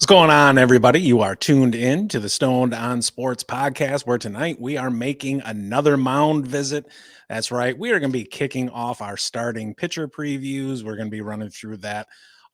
going on, everybody? You are tuned in to the Stoned on Sports podcast, where tonight we are making another mound visit. That's right. We are going to be kicking off our starting pitcher previews. We're going to be running through that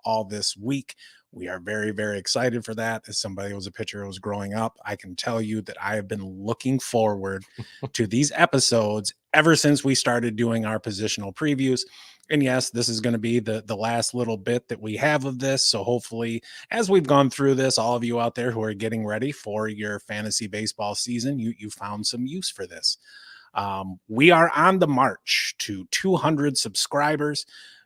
all this week. We are very, very excited for that. As somebody who was a pitcher who was growing up, I can tell you that I have been looking forward to these episodes ever since we started doing our positional previews. And yes, this is going to be the last little bit that we have of this. So hopefully, as we've gone through this, all of you out there who are getting ready for your fantasy baseball season, you found some use for this. We are on the march to 200 subscribers.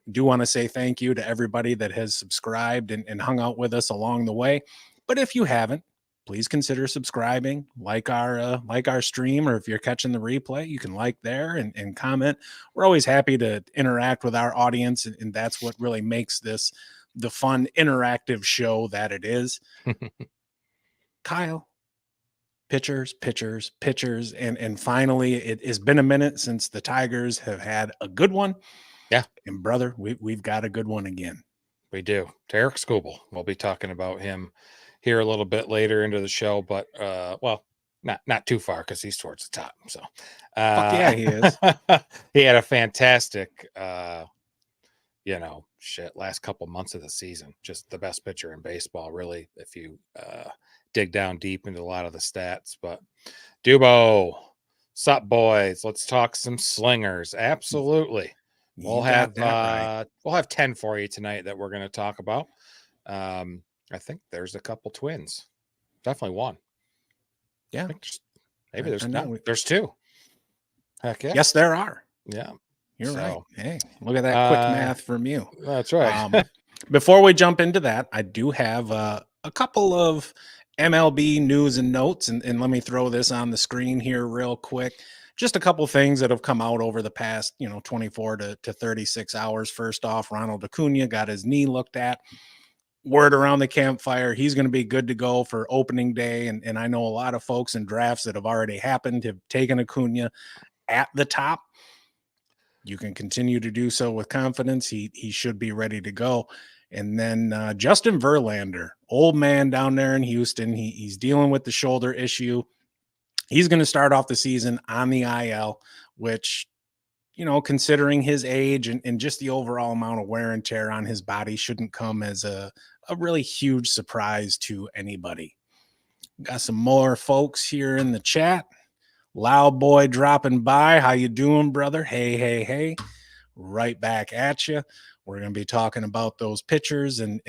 Do want to say thank you to everybody that has subscribed and hung out with us along the way. But if you haven't, please consider subscribing, like our stream, or if you're catching the replay, you can like there and comment. We're always happy to interact with our audience, and that's what really makes this the fun interactive show that it is. Kyle, pitchers, and finally, it has been a minute since the Tigers have had a good one. Yeah, and brother, we've got a good one again. We do. Tarik Skubal. We'll be talking about him here a little bit later into the show, but not too far because he's towards the top. So, fuck yeah, he is. He had a fantastic, last couple months of the season. Just the best pitcher in baseball, really. If you dig down deep into a lot of the stats, but Dubo, sup boys? Let's talk some slingers. Absolutely. We'll have 10 for you tonight that we're going to talk about. I think there's a couple twins. Definitely one. Yeah. Maybe there's not. There's two. Heck yeah. Yes, there are. Yeah. You're right. Hey, look at that quick math from you. That's right. Before we jump into that, I do have a couple of MLB news and notes, and let me throw this on the screen here real quick. Just a couple things that have come out over the past, 24 to 36 hours. First off, Ronald Acuna got his knee looked at. Word around the campfire, he's going to be good to go for opening day. And I know a lot of folks in drafts that have already happened have taken Acuna at the top. You can continue to do so with confidence. He should be ready to go. And then Justin Verlander, old man down there in Houston, he's dealing with the shoulder issue. He's going to start off the season on the IL, which, considering his age and just the overall amount of wear and tear on his body, shouldn't come as a really huge surprise to anybody. Got some more folks here in the chat. Loud Boy dropping by. How you doing, brother? Hey. Right back at you. We're going to be talking about those pitchers, and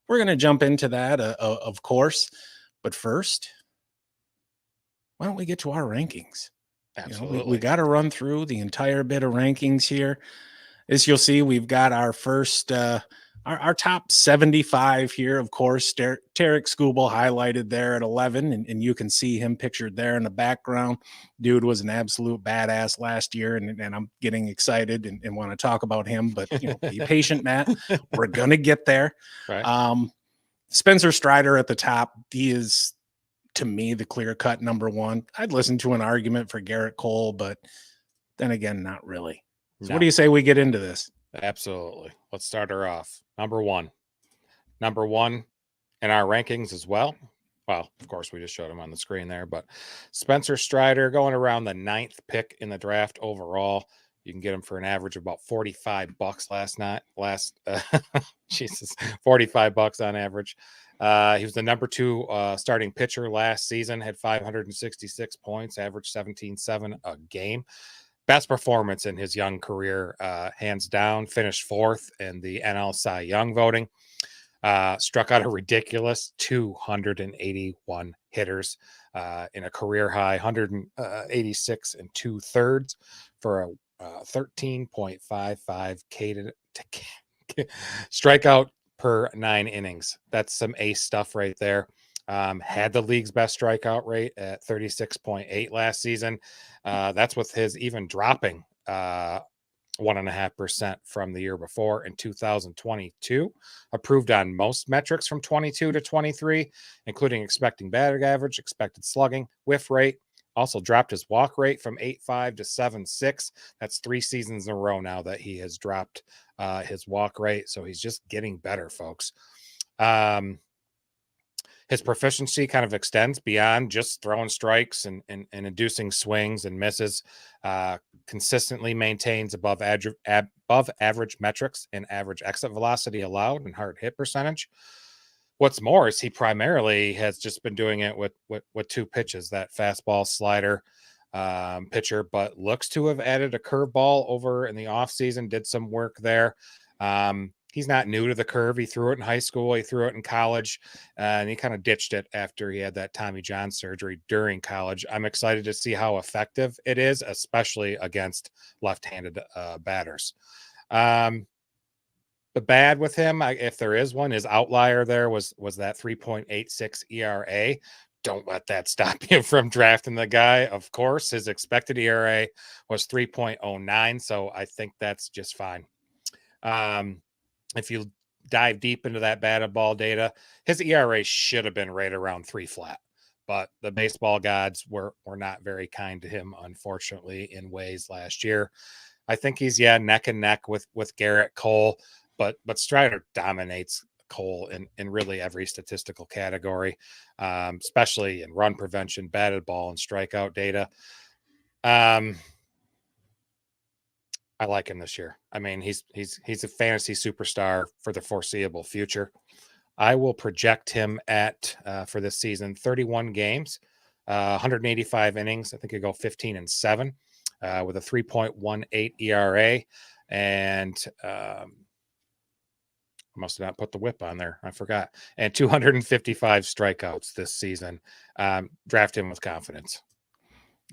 we're going to jump into that, of course. But first, why don't we get to our rankings? Absolutely. We got to run through the entire bit of rankings here. As you'll see, we've got our first, our top 75 here. Of course, Tarik Skubal highlighted there at 11, and you can see him pictured there in the background. Dude was an absolute badass last year, and I'm getting excited and want to talk about him. But be patient, Matt. We're gonna get there. Right. Spencer Strider at the top. He is, to me, the clear-cut number one. I'd listen to an argument for Garrett Cole, but then again, not really. So What do you say we get into this? Absolutely. Let's start her off. Number one in our rankings as well. Well, of course, we just showed him on the screen there, but Spencer Strider going around the 9th pick in the draft overall. You can get him for an average of about $45 Jesus, $45 on average. He was the number 2 starting pitcher last season, had 566 points, averaged 17.7 a game. Best performance in his young career, hands down. Finished 4th in the NL Cy Young voting. Struck out a ridiculous 281 hitters in a career high 186 and 2/3 for a 13.55 strikeout per 9 innings. That's some ace stuff right there. Had the league's best strikeout rate at 36.8 last season. That's with his even dropping 1.5% from the year before in 2022. Improved on most metrics from 22 to 23, including expecting batting average, expected slugging, whiff rate. Also dropped his walk rate from 8.5 to 7.6. That's 3 seasons in a row now that he has dropped his walk rate. So he's just getting better, folks. his proficiency kind of extends beyond just throwing strikes and inducing swings and misses. Consistently maintains above average metrics in average exit velocity allowed and hard hit percentage. What's more is he primarily has just been doing it with two pitches, that fastball slider pitcher, but looks to have added a curveball over in the offseason, did some work there. He's not new to the curve. He threw it in high school. He threw it in college, and he kind of ditched it after he had that Tommy John surgery during college. I'm excited to see how effective it is, especially against left-handed batters. The bad with him, if there is one, his outlier there was that 3.86 ERA. Don't let that stop you from drafting the guy. Of course, his expected ERA was 3.09, so I think that's just fine. If you dive deep into that batted ball data, his ERA should have been right around 3 flat, but the baseball gods were not very kind to him, unfortunately, in ways last year. I think he's neck and neck with Garrett Cole, but Strider dominates Cole in really every statistical category, especially in run prevention, batted ball, and strikeout data. I like him this year. I mean, he's a fantasy superstar for the foreseeable future. I will project him at for this season 31 games, 185 innings. I think he'll go 15-7 with a 3.18 ERA, and I must have not put the whip on there. I forgot. And 255 strikeouts this season. Draft him with confidence.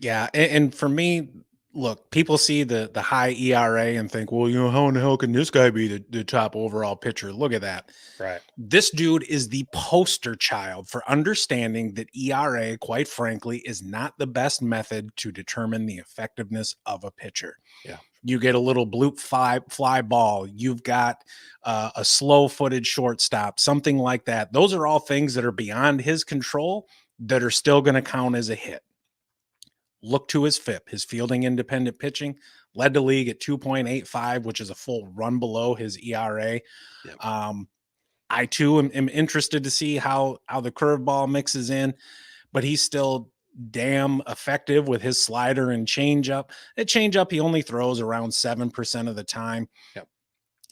Yeah, and for me, look, people see the high ERA and think, well, how in the hell can this guy be the top overall pitcher? Look at that. Right. This dude is the poster child for understanding that ERA, quite frankly, is not the best method to determine the effectiveness of a pitcher. Yeah. You get a little bloop fly ball. You've got a slow-footed shortstop, something like that. Those are all things that are beyond his control that are still going to count as a hit. Look to his FIP, his fielding independent pitching, led the league at 2.85, which is a full run below his ERA. Yep. I too am interested to see how the curveball mixes in, but he's still damn effective with his slider and changeup. At changeup, he only throws around 7% of the time. Yep.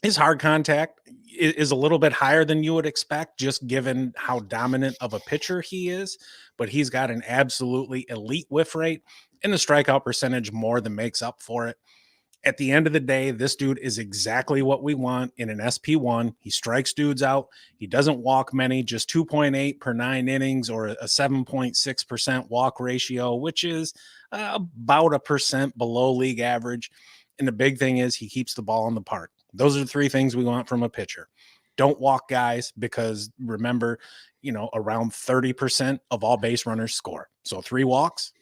His hard contact is a little bit higher than you would expect, just given how dominant of a pitcher he is. But he's got an absolutely elite whiff rate, and the strikeout percentage more than makes up for it. At the end of the day, this dude is exactly what we want in an SP1. He strikes dudes out. He doesn't walk many, just 2.8 per 9 innings or a 7.6% walk ratio, which is about 1% below league average. And the big thing is he keeps the ball in the park. Those are the three things we want from a pitcher. Don't walk guys because remember, around 30% of all base runners score. So 3 walks,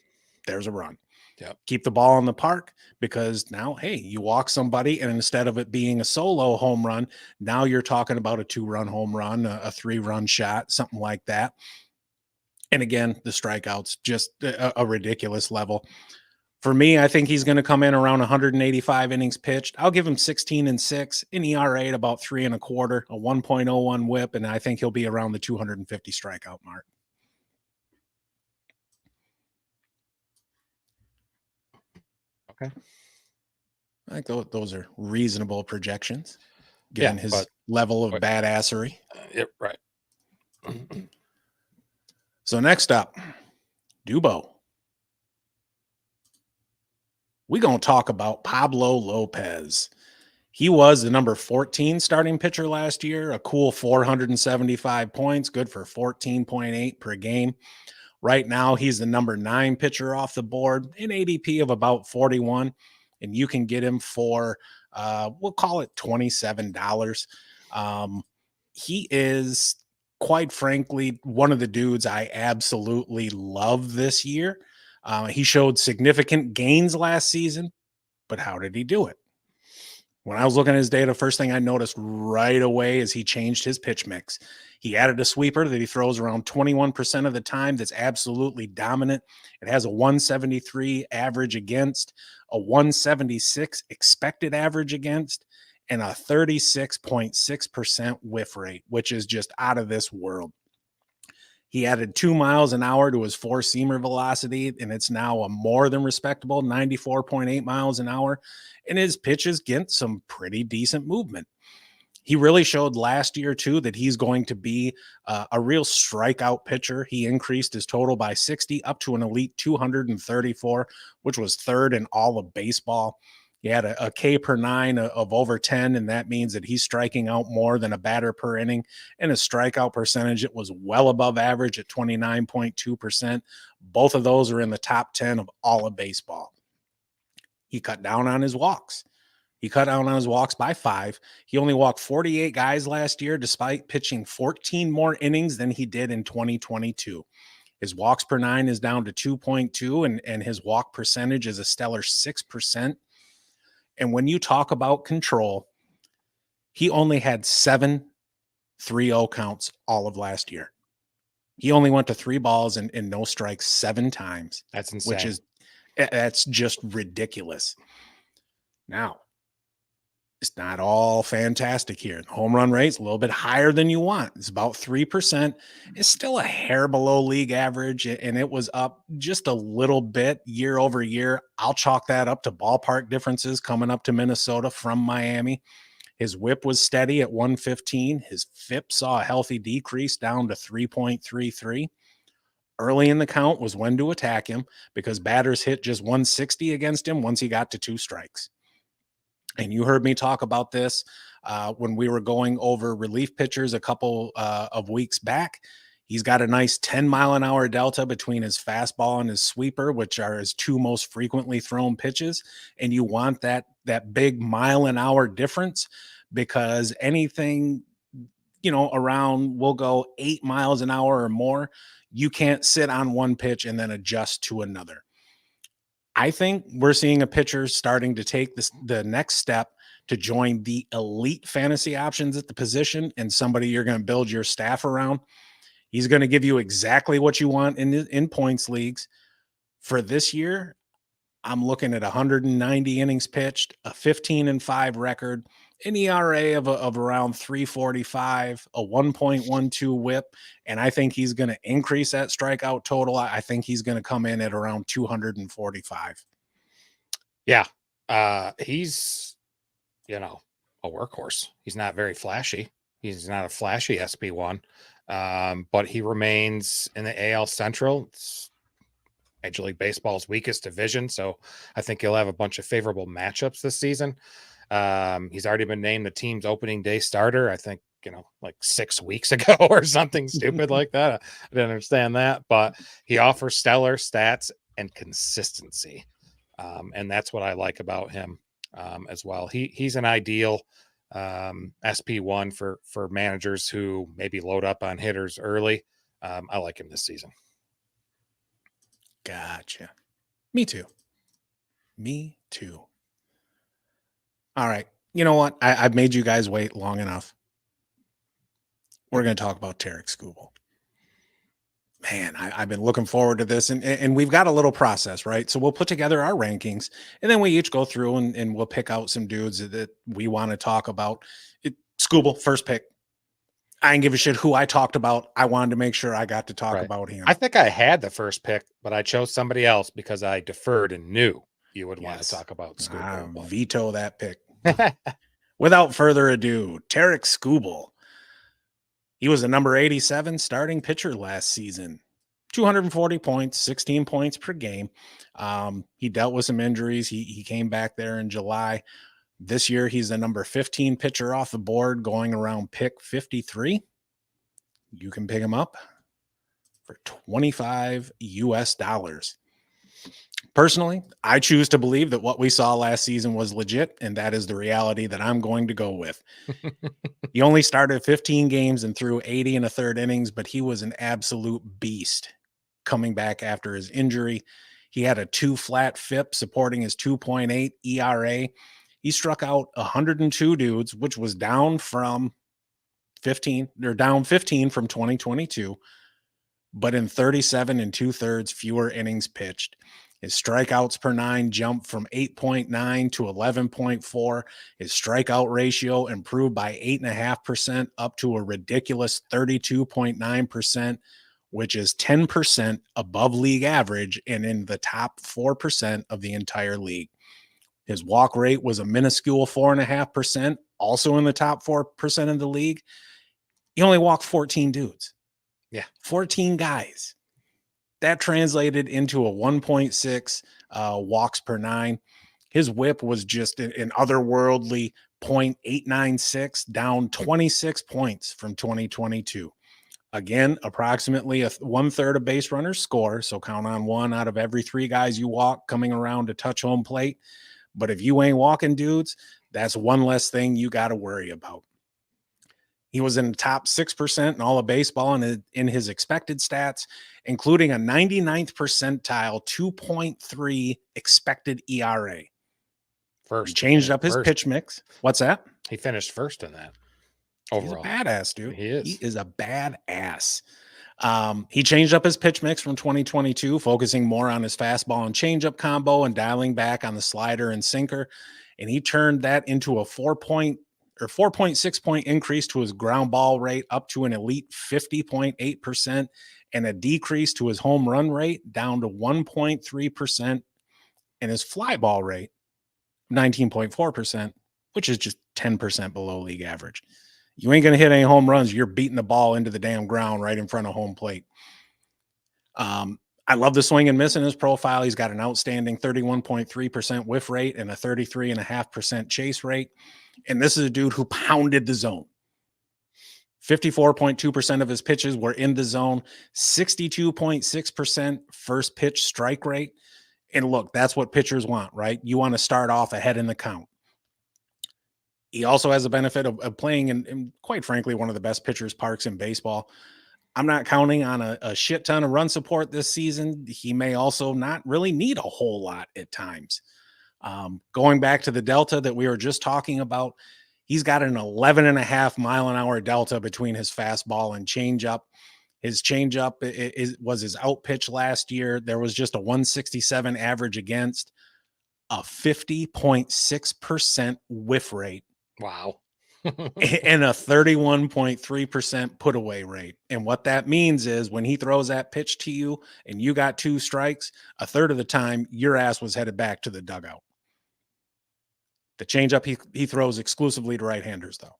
there's a run. Yep. Keep the ball in the park because now, hey, you walk somebody and instead of it being a solo home run, now you're talking about a 2-run home run, a 3-run shot, something like that. And again, the strikeouts, just a ridiculous level. For me, I think he's going to come in around 185 innings pitched. I'll give him 16-6, an ERA at about 3.25, a 1.01 whip, and I think he'll be around the 250 strikeout mark. Okay. I think those are reasonable projections, given his level of badassery. Yep, right. So next up, Dubo. We're going to talk about Pablo Lopez. He was the number 14 starting pitcher last year, a cool 475 points, good for 14.8 per game. Right now, he's the number 9 pitcher off the board, an ADP of about 41, and you can get him for, we'll call it $27. He is, quite frankly, one of the dudes I absolutely love this year. He showed significant gains last season, but how did he do it? When I was looking at his data, first thing I noticed right away is he changed his pitch mix. He added a sweeper that he throws around 21% of the time that's absolutely dominant. It has a 173 average against, a 176 expected average against, and a 36.6% whiff rate, which is just out of this world. He added 2 miles an hour to his four-seamer velocity, and it's now a more than respectable 94.8 miles an hour. And his pitches get some pretty decent movement. He really showed last year, too, that he's going to be a real strikeout pitcher. He increased his total by 60 up to an elite 234, which was third in all of baseball. He had a K per nine of over 10, and that means that he's striking out more than a batter per inning. And his strikeout percentage, it was well above average at 29.2%. Both of those are in the top 10 of all of baseball. He cut down on his walks. He cut down on his walks by 5. He only walked 48 guys last year, despite pitching 14 more innings than he did in 2022. His walks per 9 is down to 2.2, and his walk percentage is a stellar 6%. And when you talk about control, he only had 7 3-0 counts all of last year. He only went to 3 balls and no strikes 7 times. That's insane. That's just ridiculous. Now, it's not all fantastic here. The home run rate's a little bit higher than you want. It's about 3%. It's still a hair below league average, and it was up just a little bit year over year. I'll chalk that up to ballpark differences coming up to Minnesota from Miami. His whip was steady at 115. His FIP saw a healthy decrease down to 3.33. Early in the count was when to attack him, because batters hit just 160 against him once he got to 2 strikes. And you heard me talk about this when we were going over relief pitchers a couple of weeks back. He's got a nice 10-mile-an-hour delta between his fastball and his sweeper, which are his 2 most frequently thrown pitches. And you want that big mile-an-hour difference, because anything, around, we'll go 8 miles an hour or more, you can't sit on one pitch and then adjust to another. I think we're seeing a pitcher starting to take the next step to join the elite fantasy options at the position, and somebody you're going to build your staff around. He's going to give you exactly what you want in points leagues. For this year, I'm looking at 190 innings pitched, a 15-5 record, an ERA of around 3.45, a 1.12 whip, and I think he's going to increase that strikeout total. I think he's going to come in at around 245. Yeah. He's, a workhorse. He's not very flashy. He's not a flashy SP1, but he remains in the AL Central. It's Major League Baseball's weakest division, so I think he'll have a bunch of favorable matchups this season. He's already been named the team's opening day starter, I think, like 6 weeks ago or something stupid like that. I didn't understand that, but he offers stellar stats and consistency. And that's what I like about him as well. He's an ideal SP1 for managers who maybe load up on hitters early. I like him this season. Gotcha. Me too. All right. You know what? I've made you guys wait long enough. We're going to talk about Tarik Skubal. Man, I've been looking forward to this, and we've got a little process, right? So we'll put together our rankings, and then we each go through and we'll pick out some dudes that we want to talk about. Skubal, first pick. I didn't give a shit who I talked about. I wanted to make sure I got to talk about him. I think I had the first pick, but I chose somebody else because I deferred and knew you would want to talk about Skubal. Veto that pick. Without further ado, Tarik Skubal. He was a number 87 starting pitcher last season. 240 points, 16 points per game. He dealt with some injuries. He came back there in July. This year, he's the number 15 pitcher off the board, going around pick 53. You can pick him up for $25 US. Personally, I choose to believe that what we saw last season was legit, and that is the reality that I'm going to go with. He only started 15 games and threw 80 1/3 innings, but he was an absolute beast coming back after his injury. He had a 2 flat FIP supporting his 2.8 ERA. He struck out 102 dudes, which was down 15 from 2022, but in 37 2/3 fewer innings pitched. His strikeouts per 9 jumped from 8.9 to 11.4. His strikeout ratio improved by 8.5% up to a ridiculous 32.9%. which is 10% above league average and in the top 4% of the entire league. His walk rate was a minuscule 4.5%, also in the top 4% of the league. He only walked 14 dudes. Yeah. 14 guys. That translated into a 1.6 walks per nine. His whip was just an otherworldly 0.896, down 26 points from 2022. Again, approximately 1/3 of base runners score. So count on 1 out of every 3 guys you walk coming around to touch home plate. But if you ain't walking dudes, that's one less thing you got to worry about. He was in the top 6% in all of baseball in his expected stats, including a 99th percentile 2.3 expected ERA. First. He changed up his pitch mix. What's that? He finished first in that overall. He's a badass, dude. He is. He is a badass. He changed up his pitch mix from 2022, focusing more on his fastball and changeup combo and dialing back on the slider and sinker. And he turned that into a 4.6 point increase to his ground ball rate up to an elite 50.8% and a decrease to his home run rate down to 1.3% and his fly ball rate 19.4%, which is just 10% below league average. You ain't going to hit any home runs. You're beating the ball into the damn ground right in front of home plate. I love the swing and miss in his profile. He's got an outstanding 31.3% whiff rate and a 33.5% chase rate. And this is a dude who pounded the zone. 54.2% of his pitches were in the zone, 62.6% first pitch strike rate. And look, that's what pitchers want, right? You want to start off ahead in the count. He also has the benefit of playing in, quite frankly, one of the best pitchers' parks in baseball. I'm not counting on a shit ton of run support this season. He may also not really need a whole lot at times. Going back to the delta that we were just talking about, he's got an 11.5 mile an hour delta between his fastball and changeup. His changeup was his out pitch last year. There was just a 167 average against, a 50.6% whiff rate. Wow. And a 31.3% put away rate. And what that means is when he throws that pitch to you and you got 2 strikes, a third of the time your ass was headed back to the dugout. The changeup he throws exclusively to right-handers, though.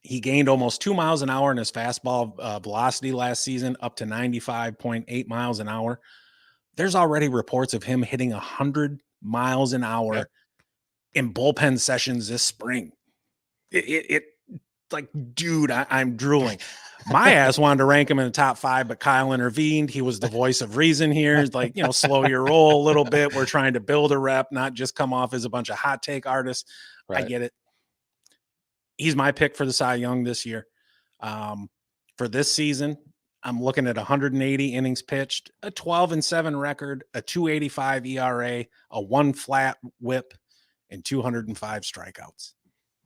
He gained almost 2 miles an hour in his fastball velocity last season, up to 95.8 miles an hour. There's already reports of him hitting 100 miles an hour in bullpen sessions this spring. It like, dude, I'm drooling. My ass wanted to rank him in the top 5, but Kyle intervened. He was the voice of reason here. Like, slow your roll a little bit. We're trying to build a rep, not just come off as a bunch of hot take artists. Right. I get it. He's my pick for the Cy Young this year. For this season, I'm looking at 180 innings pitched, a 12-7 record, a 2.85 ERA, a 1 flat whip, and 205 strikeouts.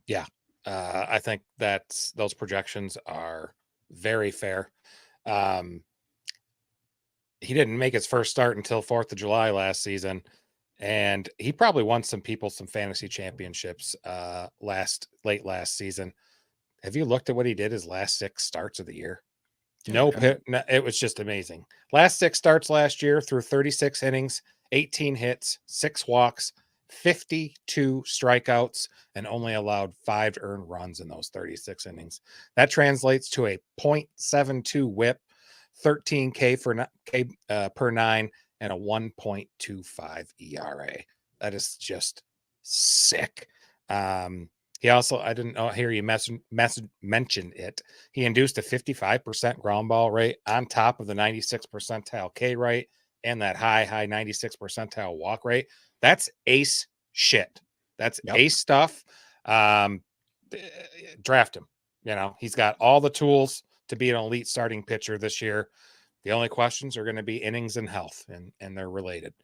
Yeah. I think those projections are very fair. He didn't make his first start until 4th of July last season, and he probably won some fantasy championships late last season. Have you looked at what he did his last 6 starts of the year? No, it was just amazing. Last 6 starts last year through 36 innings, 18 hits, 6 walks, 52 strikeouts, and only allowed 5 earned runs in those 36 innings. That translates to a 0.72 whip, 13 K per 9, and a 1.25 ERA. That is just sick. He also, I didn't hear you mention it. He induced a 55% ground ball rate on top of the 96th percentile K rate and that high 96th percentile walk rate. That's ace shit. That's ace stuff. Draft him. He's got all the tools to be an elite starting pitcher this year. The only questions are going to be innings and health, and they're related.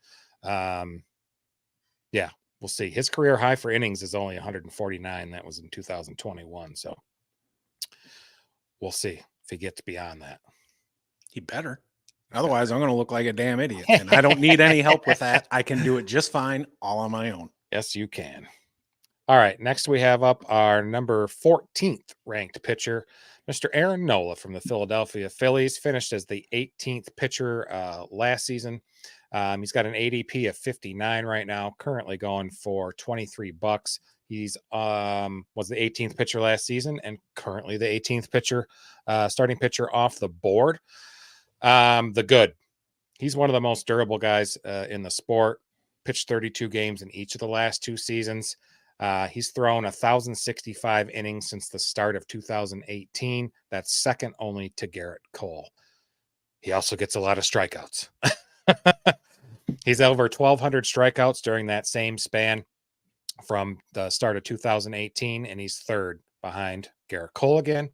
We'll see. His career high for innings is only 149. That was in 2021. So we'll see if he gets beyond that. He better. Otherwise, I'm going to look like a damn idiot. And I don't need any help with that. I can do it just fine all on my own. Yes, you can. All right. Next, we have up our number 14th ranked pitcher, Mr. Aaron Nola from the Philadelphia Phillies finished as the 18th pitcher last season. He's got an ADP of 59 right now, currently going for $23. He's was the 18th pitcher last season and currently the 18th pitcher, starting pitcher off the board. The good. He's one of the most durable guys in the sport. Pitched 32 games in each of the last 2 seasons. He's thrown 1,065 innings since the start of 2018. That's second only to Garrett Cole. He also gets a lot of strikeouts. He's over 1,200 strikeouts during that same span from the start of 2018, and he's third behind Garrett Cole again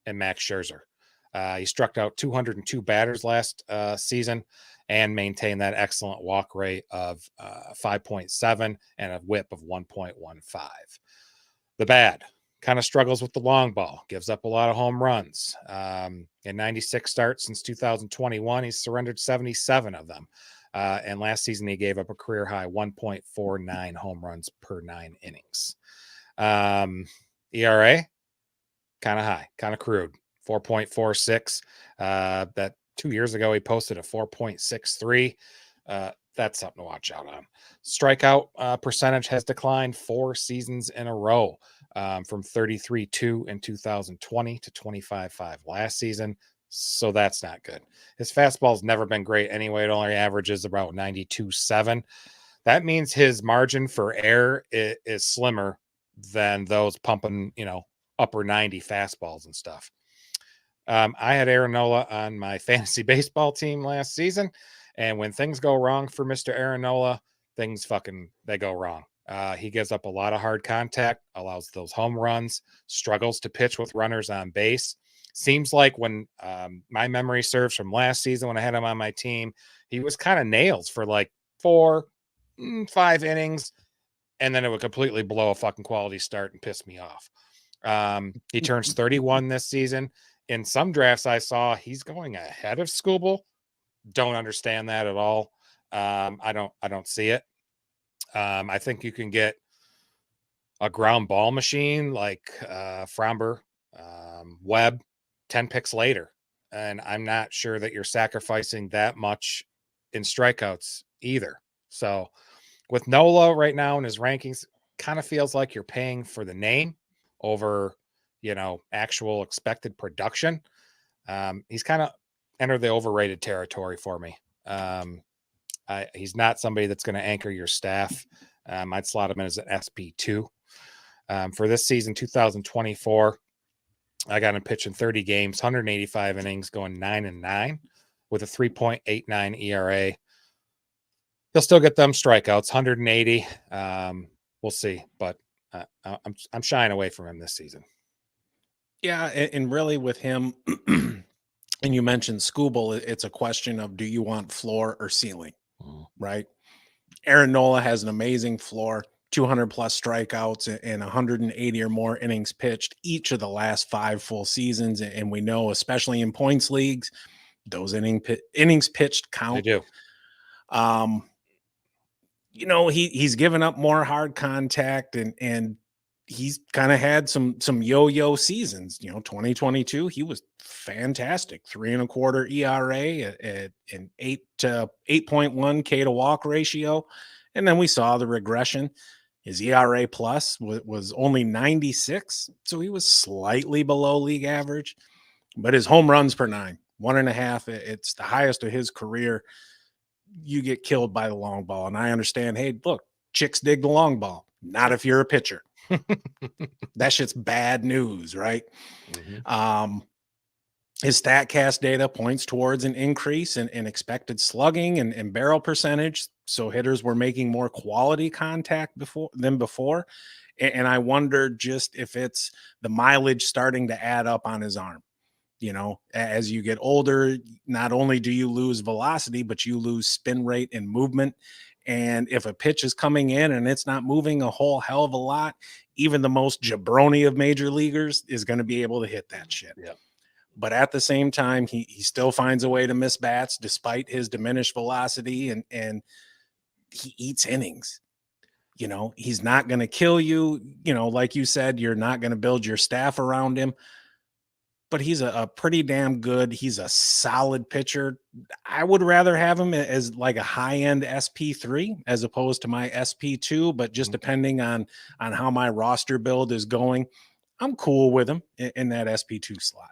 and Max Scherzer. He struck out 202 batters last season and maintained that excellent walk rate of 5.7 and a whip of 1.15. The bad kind of struggles with the long ball, gives up a lot of home runs. In 96 starts since 2021, he's surrendered 77 of them. And last season, he gave up a career high 1.49 home runs per 9 innings. ERA, kind of high, kind of crude, 4.46. That 2 years ago, he posted a 4.63. That's something to watch out on. Strikeout percentage has declined 4 seasons in a row, from 33.2 in 2020 to 25.5 last season. So that's not good. His fastball's never been great anyway. It only averages about 92.7. That means his margin for error is slimmer than those pumping, upper 90 fastballs and stuff. I had Aaron Nola on my fantasy baseball team last season, and when things go wrong for Mr. Aaron Nola, they go wrong. He gives up a lot of hard contact, allows those home runs, struggles to pitch with runners on base. Seems like when my memory serves from last season when I had him on my team, he was kind of nails for like 4-5 innings, and then it would completely blow a fucking quality start and piss me off. He turns 31 this season. In some drafts I saw, he's going ahead of Skubal. Don't understand that at all. I don't see it. I think you can get a ground ball machine like Framber, Webb, 10 picks later. And I'm not sure that you're sacrificing that much in strikeouts either. So with Nola right now in his rankings, kind of feels like you're paying for the name over, actual expected production. He's kind of entered the overrated territory for me. He's not somebody that's going to anchor your staff. I'd slot him in as an SP2. For this season, 2024, I got him pitching 30 games, 185 innings, going 9-9 with a 3.89 ERA. He'll still get them strikeouts, 180. We'll see, but I'm shying away from him this season. Yeah, and really with him, and you mentioned Skubal, it's a question of do you want floor or ceiling, right? Aaron Nola has an amazing floor, 200 plus strikeouts and 180 or more innings pitched each of the last 5 full seasons. And we know, especially in points leagues, those innings pitched count. They do. He's given up more hard contact and he's kind of had some yo-yo seasons. 2022, he was fantastic. 3.25 ERA at an 8.1 K to walk ratio. And then we saw the regression. His ERA plus was only 96. So he was slightly below league average, but his home runs per 9, 1.5, it's the highest of his career. You get killed by the long ball. And I understand, hey, look, chicks dig the long ball. Not if you're a pitcher. That shit's bad news, right? Mm-hmm. His StatCast data points towards an increase in expected slugging and barrel percentage. So hitters were making more quality contact than before. And I wonder just if it's the mileage starting to add up on his arm. As you get older, not only do you lose velocity, but you lose spin rate and movement. And if a pitch is coming in and it's not moving a whole hell of a lot, even the most jabroni of major leaguers is going to be able to hit that shit. Yeah. But at the same time, he still finds a way to miss bats despite his diminished velocity, and he eats innings. He's not going to kill you. Like you said, you're not going to build your staff around him. but he's a pretty damn good. He's a solid pitcher. I would rather have him as like a high-end SP3 as opposed to my SP2, but just depending on how my roster build is going, I'm cool with him in that SP2 slot.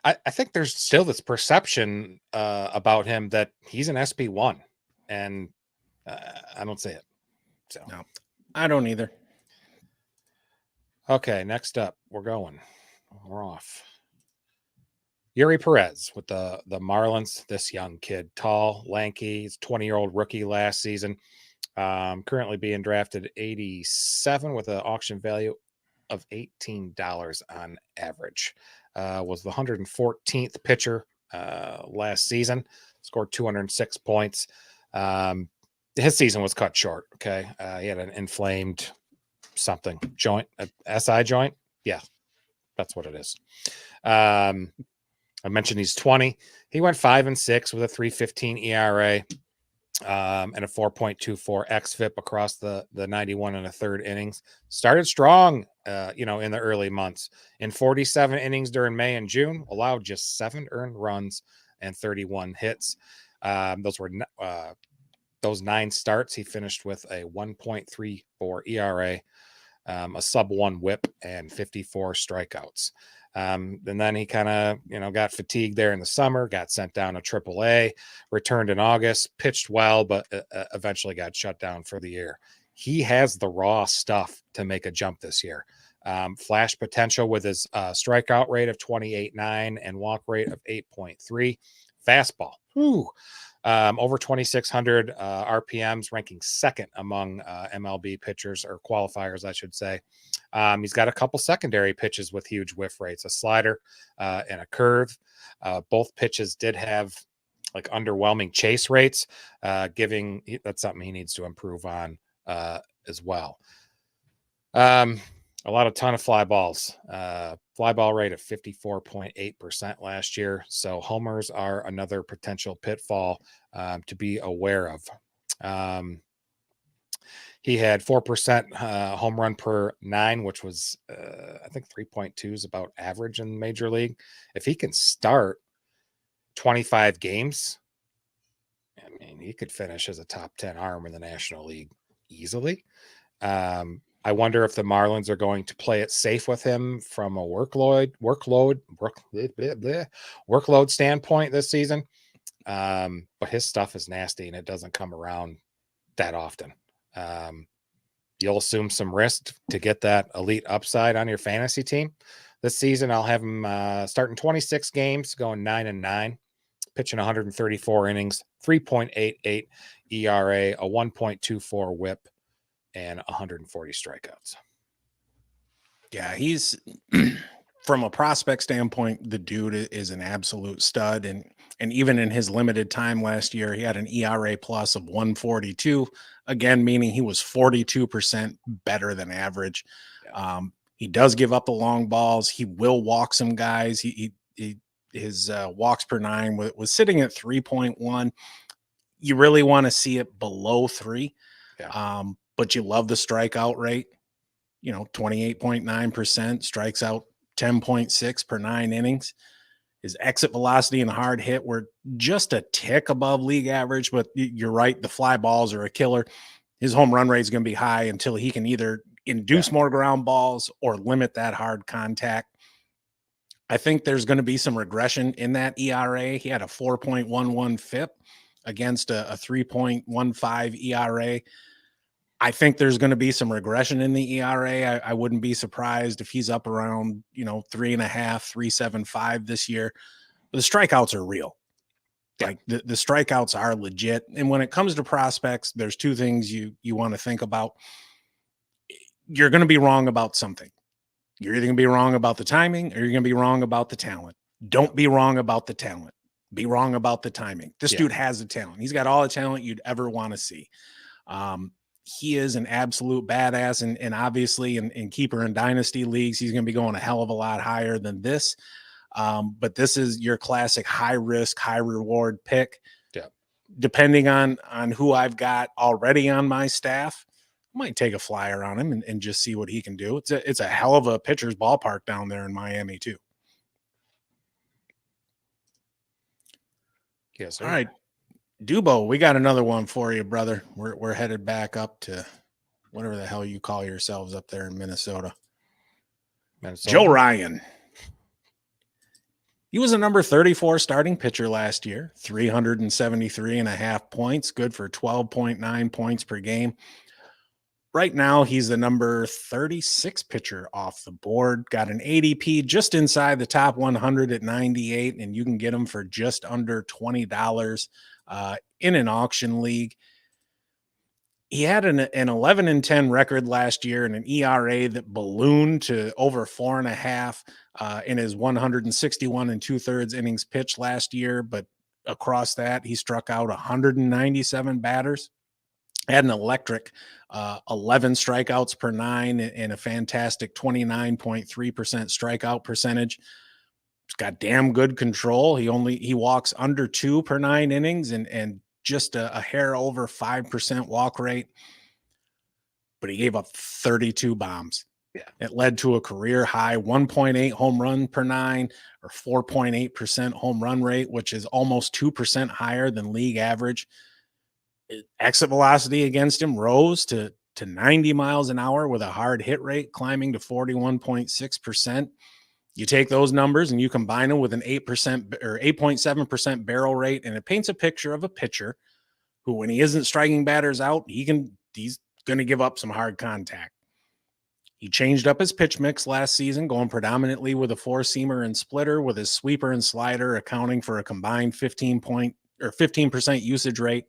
I think there's still this perception about him that he's an SP1, and I don't see it. So no, I don't either. Okay, next up, we're off. Eury Perez with the Marlins. This young kid, tall, lanky, he's 20-year-old rookie last season. Currently being drafted 87 with an auction value of $18 on average. Was the 114th pitcher last season. Scored 206 points. His season was cut short. Okay, he had an inflamed something joint, a SI joint. Yeah, that's what it is. I mentioned he's 20. He went 5-6 with a 3.15 ERA and a 4.24 xFIP across the 91 and a third innings. Started strong, in the early months. In 47 innings during May and June, allowed just 7 earned runs and 31 hits. Those 9 starts, he finished with a 1.34 ERA, a sub-1 whip, and 54 strikeouts. And then he kind of, got fatigued there in the summer, got sent down to AAA, returned in August, pitched well, but eventually got shut down for the year. He has the raw stuff to make a jump this year. Flash potential with his strikeout rate of 28.9 and walk rate of 8.3. Fastball. Over 2,600 RPMs, ranking second among MLB pitchers, or qualifiers, I should say. He's got a couple secondary pitches with huge whiff rates, a slider and a curve. Both pitches did have like underwhelming chase rates, that's something he needs to improve on as well. A ton of fly balls. Fly ball rate of 54.8% last year. So homers are another potential pitfall to be aware of. He had 4% home run per 9, which was, I think 3.2 is about average in Major League. If he can start 25 games, I mean, he could finish as a top 10 arm in the National League easily. I wonder if the Marlins are going to play it safe with him from a workload standpoint this season. But his stuff is nasty and it doesn't come around that often. You'll assume some risk to get that elite upside on your fantasy team. This season, I'll have him starting 26 games, going 9-9, pitching 134 innings, 3.88 ERA, a 1.24 whip, and 140 strikeouts. Yeah, he's from a prospect standpoint, the dude is an absolute stud. And even in his limited time last year, he had an ERA plus of 142, again, meaning he was 42% better than average. Yeah. He does give up the long balls. He will walk some guys. His walks per 9 was sitting at 3.1. You really want to see it below 3. Yeah. But you love the strikeout rate, 28.9%, strikes out 10.6 per 9 innings. His exit velocity and hard hit were just a tick above league average, but you're right. The fly balls are a killer. His home run rate is going to be high until he can either induce more ground balls or limit that hard contact. I think there's going to be some regression in that ERA. He had a 4.11 FIP against a 3.15 ERA. I think there's going to be some regression in the ERA. I wouldn't be surprised if he's up around, 3.5, 3.75 this year. But the strikeouts are real. Yeah. Like the strikeouts are legit. And when it comes to prospects, there's 2 things you want to think about. You're going to be wrong about something. You're either going to be wrong about the timing or you're going to be wrong about the talent. Don't be wrong about the talent. Be wrong about the timing. This dude has the talent. He's got all the talent you'd ever want to see. He is an absolute badass, and obviously in keeper and dynasty leagues, he's going to be going a hell of a lot higher than this. But this is your classic high risk, high reward pick. Yeah. Depending on who I've got already on my staff, I might take a flyer on him and just see what he can do. It's a hell of a pitcher's ballpark down there in Miami too. Yes, sir. All right, Dubo, we got another one for you, brother. We're headed back up to whatever the hell you call yourselves up there in Minnesota. Joe Ryan. He was a number 34 starting pitcher last year, 373.5 points, good for 12.9 points per game. Right now, he's the number 36 pitcher off the board, got an ADP just inside the top 100 at 98, and you can get him for just under $20 in an auction league. He had an 11-10 record last year and an ERA that ballooned to over 4.5 in his 161 2/3 innings pitched last year. But across that, he struck out 197 batters, had an electric 11 strikeouts per 9 and a fantastic 29.3% strikeout percentage. He's got damn good control. He walks under 2 per 9 innings and just a hair over 5% walk rate, but he gave up 32 bombs. Yeah. It led to a career high 1.8 home run per 9 or 4.8% home run rate, which is almost 2% higher than league average. Exit velocity against him rose to 90 miles an hour with a hard hit rate climbing to 41.6%. You take those numbers and you combine them with an 8% or 8.7% barrel rate, and it paints a picture of a pitcher who, when he isn't striking batters out, he's going to give up some hard contact. He changed up his pitch mix last season, going predominantly with a four-seamer and splitter, with his sweeper and slider accounting for a combined 15% usage rate.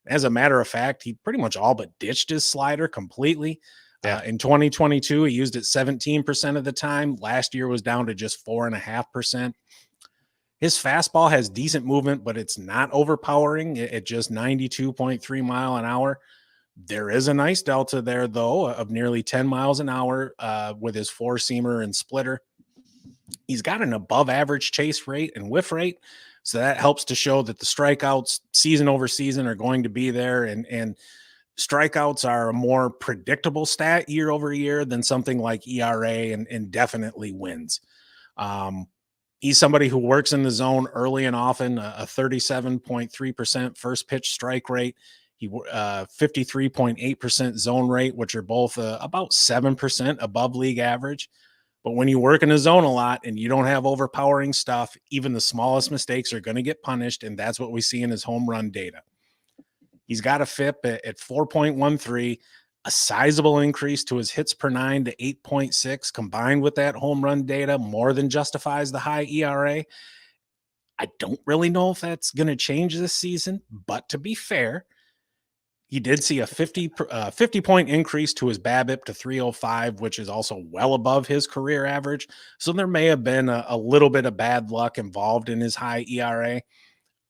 As a matter of fact, he pretty much all but ditched his slider completely. Yeah. In 2022, he used it 17% of the time. Last year was down to just 4.5%. His fastball has decent movement, but it's not overpowering at just 92.3 mile an hour. There is a nice delta there, though, of nearly 10 miles an hour with his four-seamer and splitter. He's got an above-average chase rate and whiff rate, so that helps to show that the strikeouts season over season are going to be there, and strikeouts are a more predictable stat year over year than something like ERA and definitely wins. He's somebody who works in the zone early and often, a 37.3% first pitch strike rate. He 53.8% zone rate, which are both about 7% above league average. But when you work in a zone a lot and you don't have overpowering stuff, even the smallest mistakes are going to get punished, and that's what we see in his home run data. He's got a FIP at 4.13, a sizable increase to his hits per 9 to 8.6, combined with that home run data more than justifies the high ERA. I don't really know if that's going to change this season, but to be fair, he did see a 50-point increase to his BABIP to 305, which is also well above his career average. So there may have been a little bit of bad luck involved in his high ERA.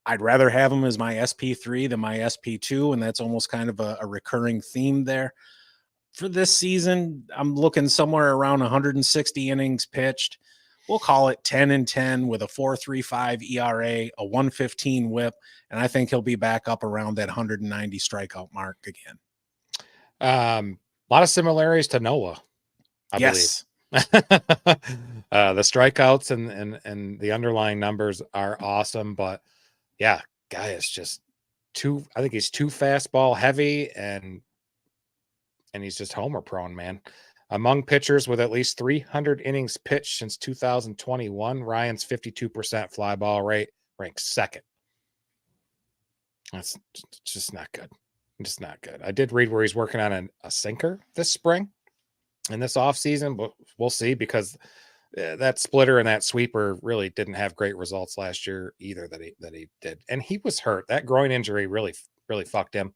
I'd rather have him as my SP3 than my SP2, and that's almost kind of a recurring theme there. For this season, I'm looking somewhere around 160 innings pitched. We'll call it 10-10 with a 4.35 ERA, a 115 whip, and I think he'll be back up around that 190 strikeout mark again. A lot of similarities to Nola, I yes. believe. The strikeouts and the underlying numbers are awesome, but yeah, guy is just I think he's too fastball heavy and he's just homer prone, man. Among pitchers with at least 300 innings pitched since 2021, Ryan's 52% fly ball rate ranks second. That's just not good. Just not good. I did read where he's working on a sinker this spring in this offseason, but we'll see, because that splitter and that sweeper really didn't have great results last year either that he did. And he was hurt. That groin injury really fucked him.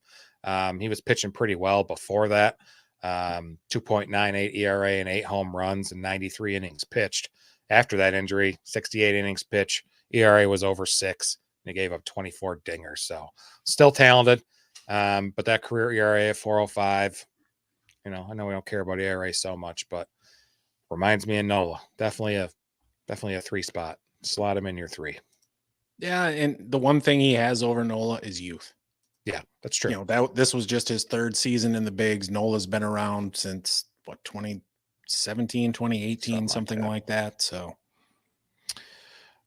He was pitching pretty well before that. 2.98 ERA and 8 home runs and 93 innings pitched. After that injury, 68 innings pitched. ERA was over 6, and he gave up 24 dingers. So still talented, but that career ERA of 4.05. I know we don't care about ERA so much, but reminds me of Nola. Definitely a 3 spot. Slot him in your 3. Yeah, and the one thing he has over Nola is youth. Yeah, that's true. This was just his 3rd season in the bigs. Nola's been around since 2017, 2018, something like that. So,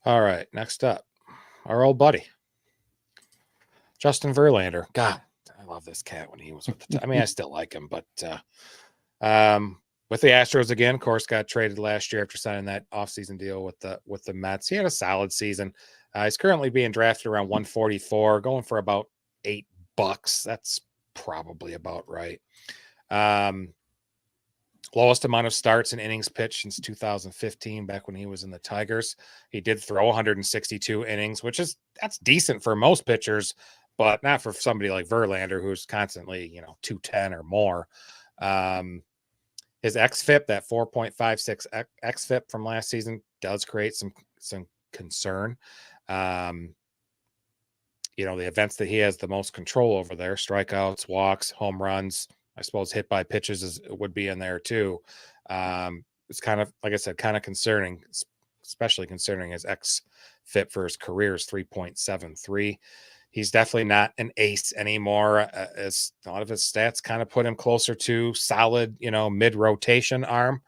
all right, next up, our old buddy, Justin Verlander. God, I love this cat when he was with the I mean, I still like him, but with the Astros again, of course, got traded last year after signing that offseason deal with the Mets. He had a solid season. He's currently being drafted around 144, going for about $8. That's probably about right. Lowest amount of starts and innings pitched since 2015, back when he was in the Tigers. He did throw 162 innings, that's decent for most pitchers, but not for somebody like Verlander, who's constantly, 210 or more. His xFIP, that 4.56 xFIP from last season, does create some concern. The events that he has the most control over there, strikeouts, walks, home runs, I suppose hit by pitches would be in there too. It's kind of, like I said, kind of concerning, especially concerning his xFIP for his career is 3.73. He's definitely not an ace anymore. As a lot of his stats kind of put him closer to solid, mid-rotation arm.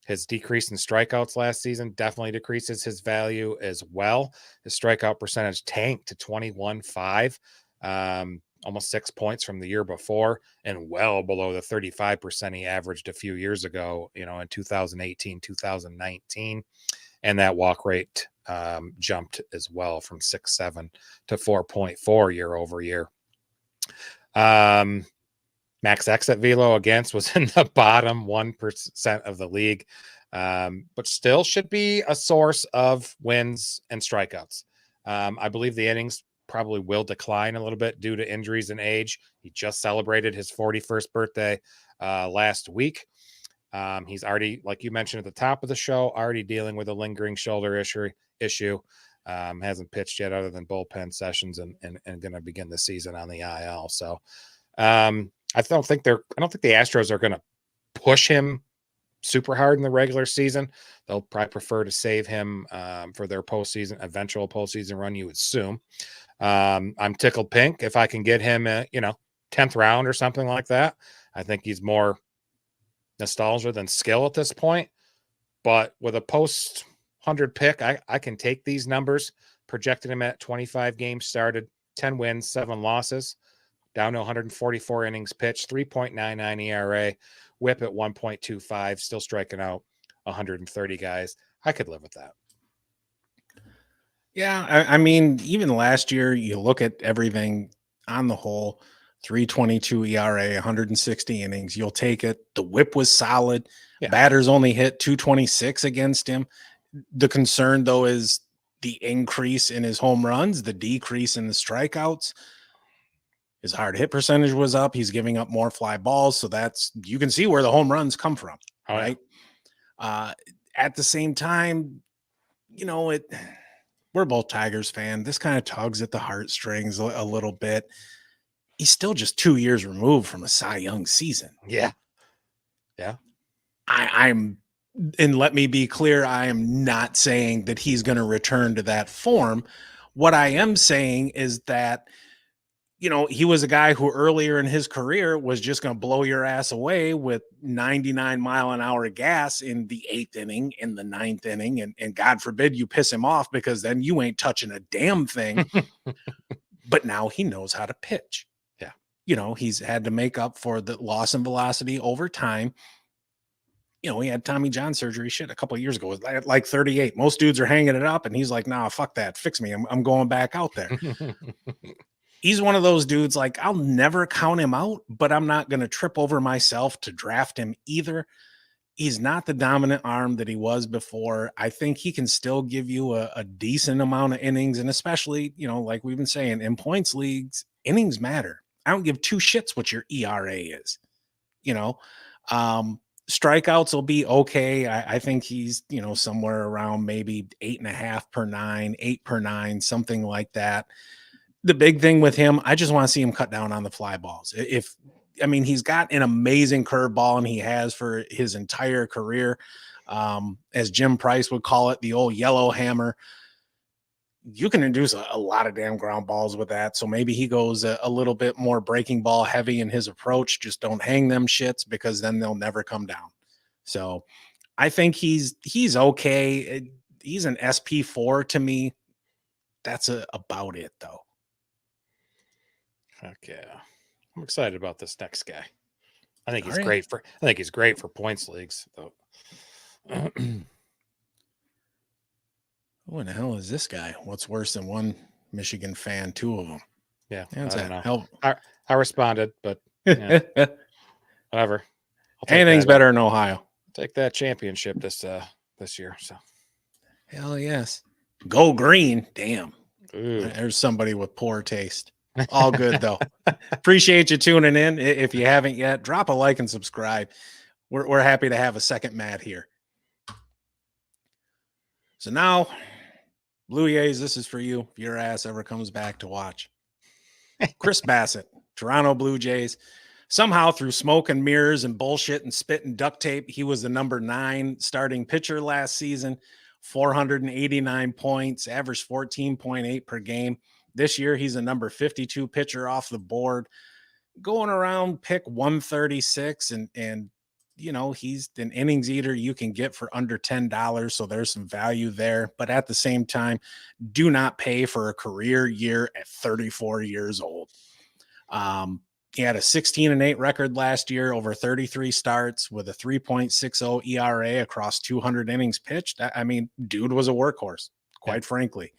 His decrease in strikeouts last season definitely decreases his value as well. His strikeout percentage tanked to 21.5, almost 6 points from the year before, and well below the 35% he averaged a few years ago, in 2018, 2019. And that walk rate jumped as well from 6.7 to 4.4 year over year. Max exit velo against was in the bottom 1% of the league, but still should be a source of wins and strikeouts. I believe the innings probably will decline a little bit due to injuries and age. He just celebrated his 41st birthday last week. He's already, like you mentioned at the top of the show, already dealing with a lingering shoulder issue. Hasn't pitched yet other than bullpen sessions and going to begin the season on the IL. So I don't think the Astros are going to push him super hard in the regular season. They'll probably prefer to save him for their eventual postseason run, you would assume. I'm tickled pink if I can get him, 10th round or something like that. I think he's more nostalgia than skill at this point, but with a post 100 pick, I can take these numbers, projected him at 25 games started, 10 wins, 7 losses, down to 144 innings pitched, 3.99 ERA, whip at 1.25, still striking out 130 guys. I could live with that. Yeah, I mean, even last year, you look at everything on the whole, 3.22 ERA, 160 innings. You'll take it. The whip was solid. Yeah. Batters only hit 226 against him. The concern, though, is the increase in his home runs, the decrease in the strikeouts. His hard hit percentage was up. He's giving up more fly balls. So you can see where the home runs come from, right? Yeah. At the same time, we're both Tigers fan. This kind of tugs at the heartstrings a little bit. He's still just 2 years removed from a Cy Young season. Yeah. And let me be clear, I am not saying that he's going to return to that form. What I am saying is that, he was a guy who earlier in his career was just going to blow your ass away with 99-mile-an-hour gas in the 8th inning, in the 9th inning, and God forbid you piss him off, because then you ain't touching a damn thing. But now he knows how to pitch. Yeah. He's had to make up for the loss in velocity over time. He had Tommy John surgery a couple of years ago, like 38. Most dudes are hanging it up, and he's like, nah, fuck that. Fix me. I'm going back out there. He's one of those dudes, like, I'll never count him out, but I'm not going to trip over myself to draft him either. He's not the dominant arm that he was before. I think he can still give you a decent amount of innings. And especially, like we've been saying, in points leagues, innings matter. I don't give two shits what your ERA is. Strikeouts will be okay. I think he's, somewhere around maybe 8.5 per 9, 8 per 9, something like that. The big thing with him, I just want to see him cut down on the fly balls. He's got an amazing curveball, and he has for his entire career. As Jim Price would call it, the old yellow hammer. You can induce a lot of damn ground balls with that. So maybe he goes a little bit more breaking ball heavy in his approach. Just don't hang them shits, because then they'll never come down. So I think he's okay. He's an SP4 to me. That's about it, though. Heck yeah. I'm excited about this next guy. I think he's Are you? great for points leagues, though. Who in the hell is this guy? What's worse than one Michigan fan? Two of them. Yeah, That's I don't know. hell. I responded, but yeah, whatever. I'll take Anything's that. better in Ohio. Take that championship this year. So Hell yes. Go green. Damn. ooh. There's somebody with poor taste. All good though. Appreciate you tuning in. If you haven't yet, drop a like and subscribe. We're happy to have a second Matt here. So now, Blue Jays, this is for you if your ass ever comes back to watch. Chris Bassitt, Toronto Blue Jays. Somehow through smoke and mirrors and bullshit and spit and duct tape, he was the number 9 starting pitcher last season. 489 points, averaged 14.8 per game. This year, he's a number 52 pitcher off the board, going around pick 136. And you know, he's an innings eater you can get for under $10. So there's some value there. But at the same time, do not pay for a career year at 34 years old. He had a 16-8 record last year, over 33 starts with a 3.60 ERA across 200 innings pitched. I mean, dude was a workhorse, quite frankly.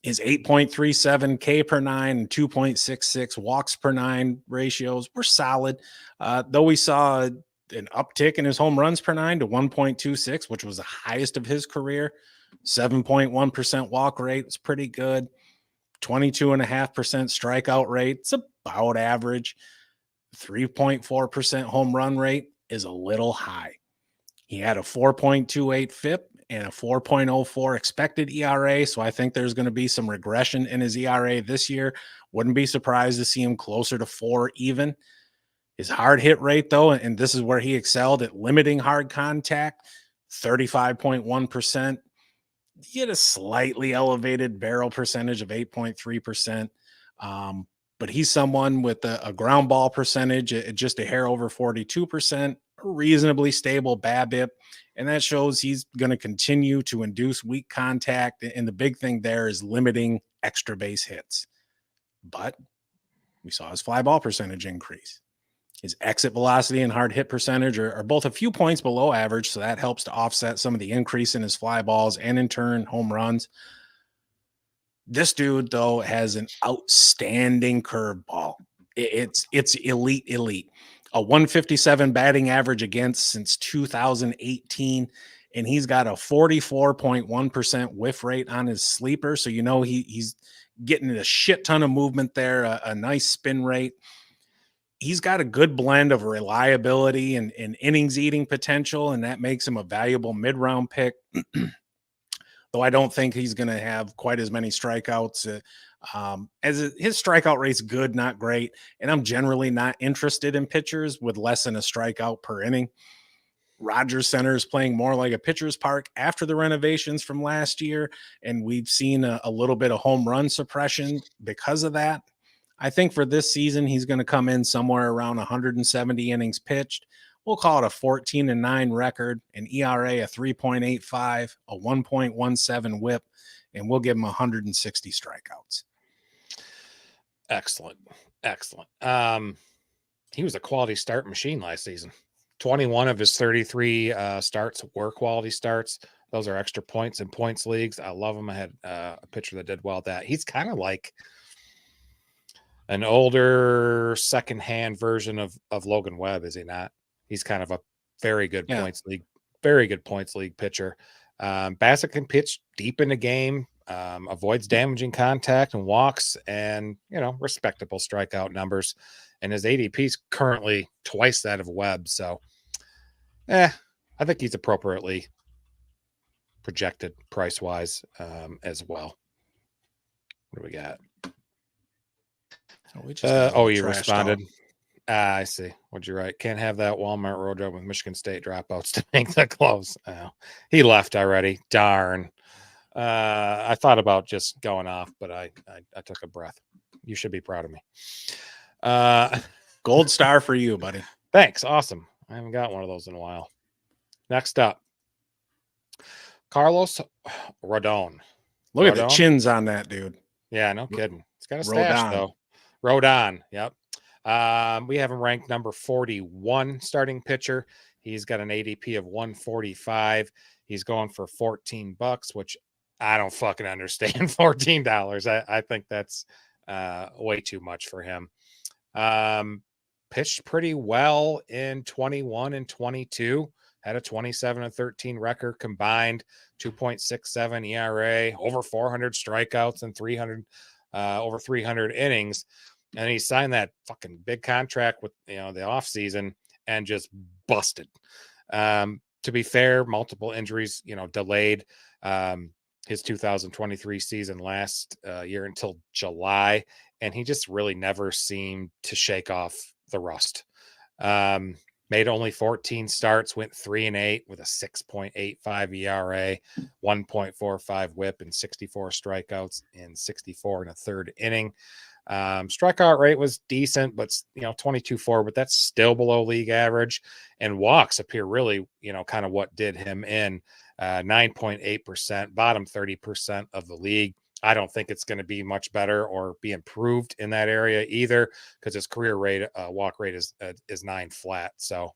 His 8.37 K per 9 and 2.66 walks per 9 ratios were solid. Though we saw an uptick in his home runs per 9 to 1.26, which was the highest of his career. 7.1% walk rate was pretty good. 22.5% strikeout rate. It's about average. 3.4% home run rate is a little high. He had a 4.28 FIP and a 4.04 expected ERA. So I think there's going to be some regression in his ERA this year. Wouldn't be surprised to see him closer to 4 even. His hard hit rate, though, and this is where he excelled at limiting hard contact, 35.1%. He had a slightly elevated barrel percentage of 8.3%. But he's someone with a ground ball percentage at just a hair over 42%, a reasonably stable BABIP. And that shows he's going to continue to induce weak contact. And the big thing there is limiting extra base hits. But we saw his fly ball percentage increase. His exit velocity and hard hit percentage are both a few points below average, so that helps to offset some of the increase in his fly balls and, in turn, home runs. This dude, though, has an outstanding curveball. It's elite. A 157 batting average against since 2018, and he's got a 44.1% whiff rate on his sleeper, so you know he's getting a shit ton of movement there, a nice spin rate. He's got a good blend of reliability and innings eating potential, and that makes him a valuable mid-round pick. Though I don't think he's going to have quite as many strikeouts his strikeout rate's good, not great. And I'm generally not interested in pitchers with less than a strikeout per inning. Rogers Center is playing more like a pitcher's park after the renovations from last year. And we've seen a little bit of home run suppression because of that. I think for this season, he's going to come in somewhere around 170 innings pitched. We'll call it a 14-9 record, an ERA of 3.85, a 1.17 whip, and we'll give him 160 strikeouts. Excellent. He was a quality start machine last season. 21 of his 33 starts were quality starts. Those are extra points in points leagues. I love him. I had a pitcher that did well at that. He's kind of like an older second-hand version of Logan Webb, is he not? He's kind of a very good points league pitcher. Bassitt can pitch deep in the game, avoids damaging contact and walks, and respectable strikeout numbers. And his ADP is currently twice that of Webb. So, I think he's appropriately projected price-wise as well. What do we got? You responded. I see. What'd you write? Can't have that Walmart road trip with Michigan State dropouts to make the close. Oh, he left already. Darn. I thought about just going off, but I took a breath. You should be proud of me. Gold star for you, buddy. Thanks. Awesome. I haven't got one of those in a while. Next up, Carlos Rodon. Look at the chins on that dude. Yeah, no kidding. It's got a stash, though. Rodon. Yep. We have him ranked number 41 starting pitcher. He's got an ADP of 145. He's going for $14, which I don't fucking understand. $14. I think that's way too much for him. Pitched pretty well in 21 and 22. Had a 27-13 record combined, 2.67 ERA, over 400 strikeouts and over 300 innings. And he signed that fucking big contract with the offseason and just busted. To be fair, multiple injuries, delayed his 2023 season last year until July, and he just really never seemed to shake off the rust. Made only 14 starts, went 3-8 with a 6.85 ERA, 1.45 WHIP, and 64 strikeouts in 64 and a third inning. Strikeout rate was decent, but 22.4, but that's still below league average. And walks appear really, kind of what did him in. 9.8%, bottom 30% of the league. I don't think it's going to be much better or be improved in that area either, because his career rate, walk rate is 9 flat. So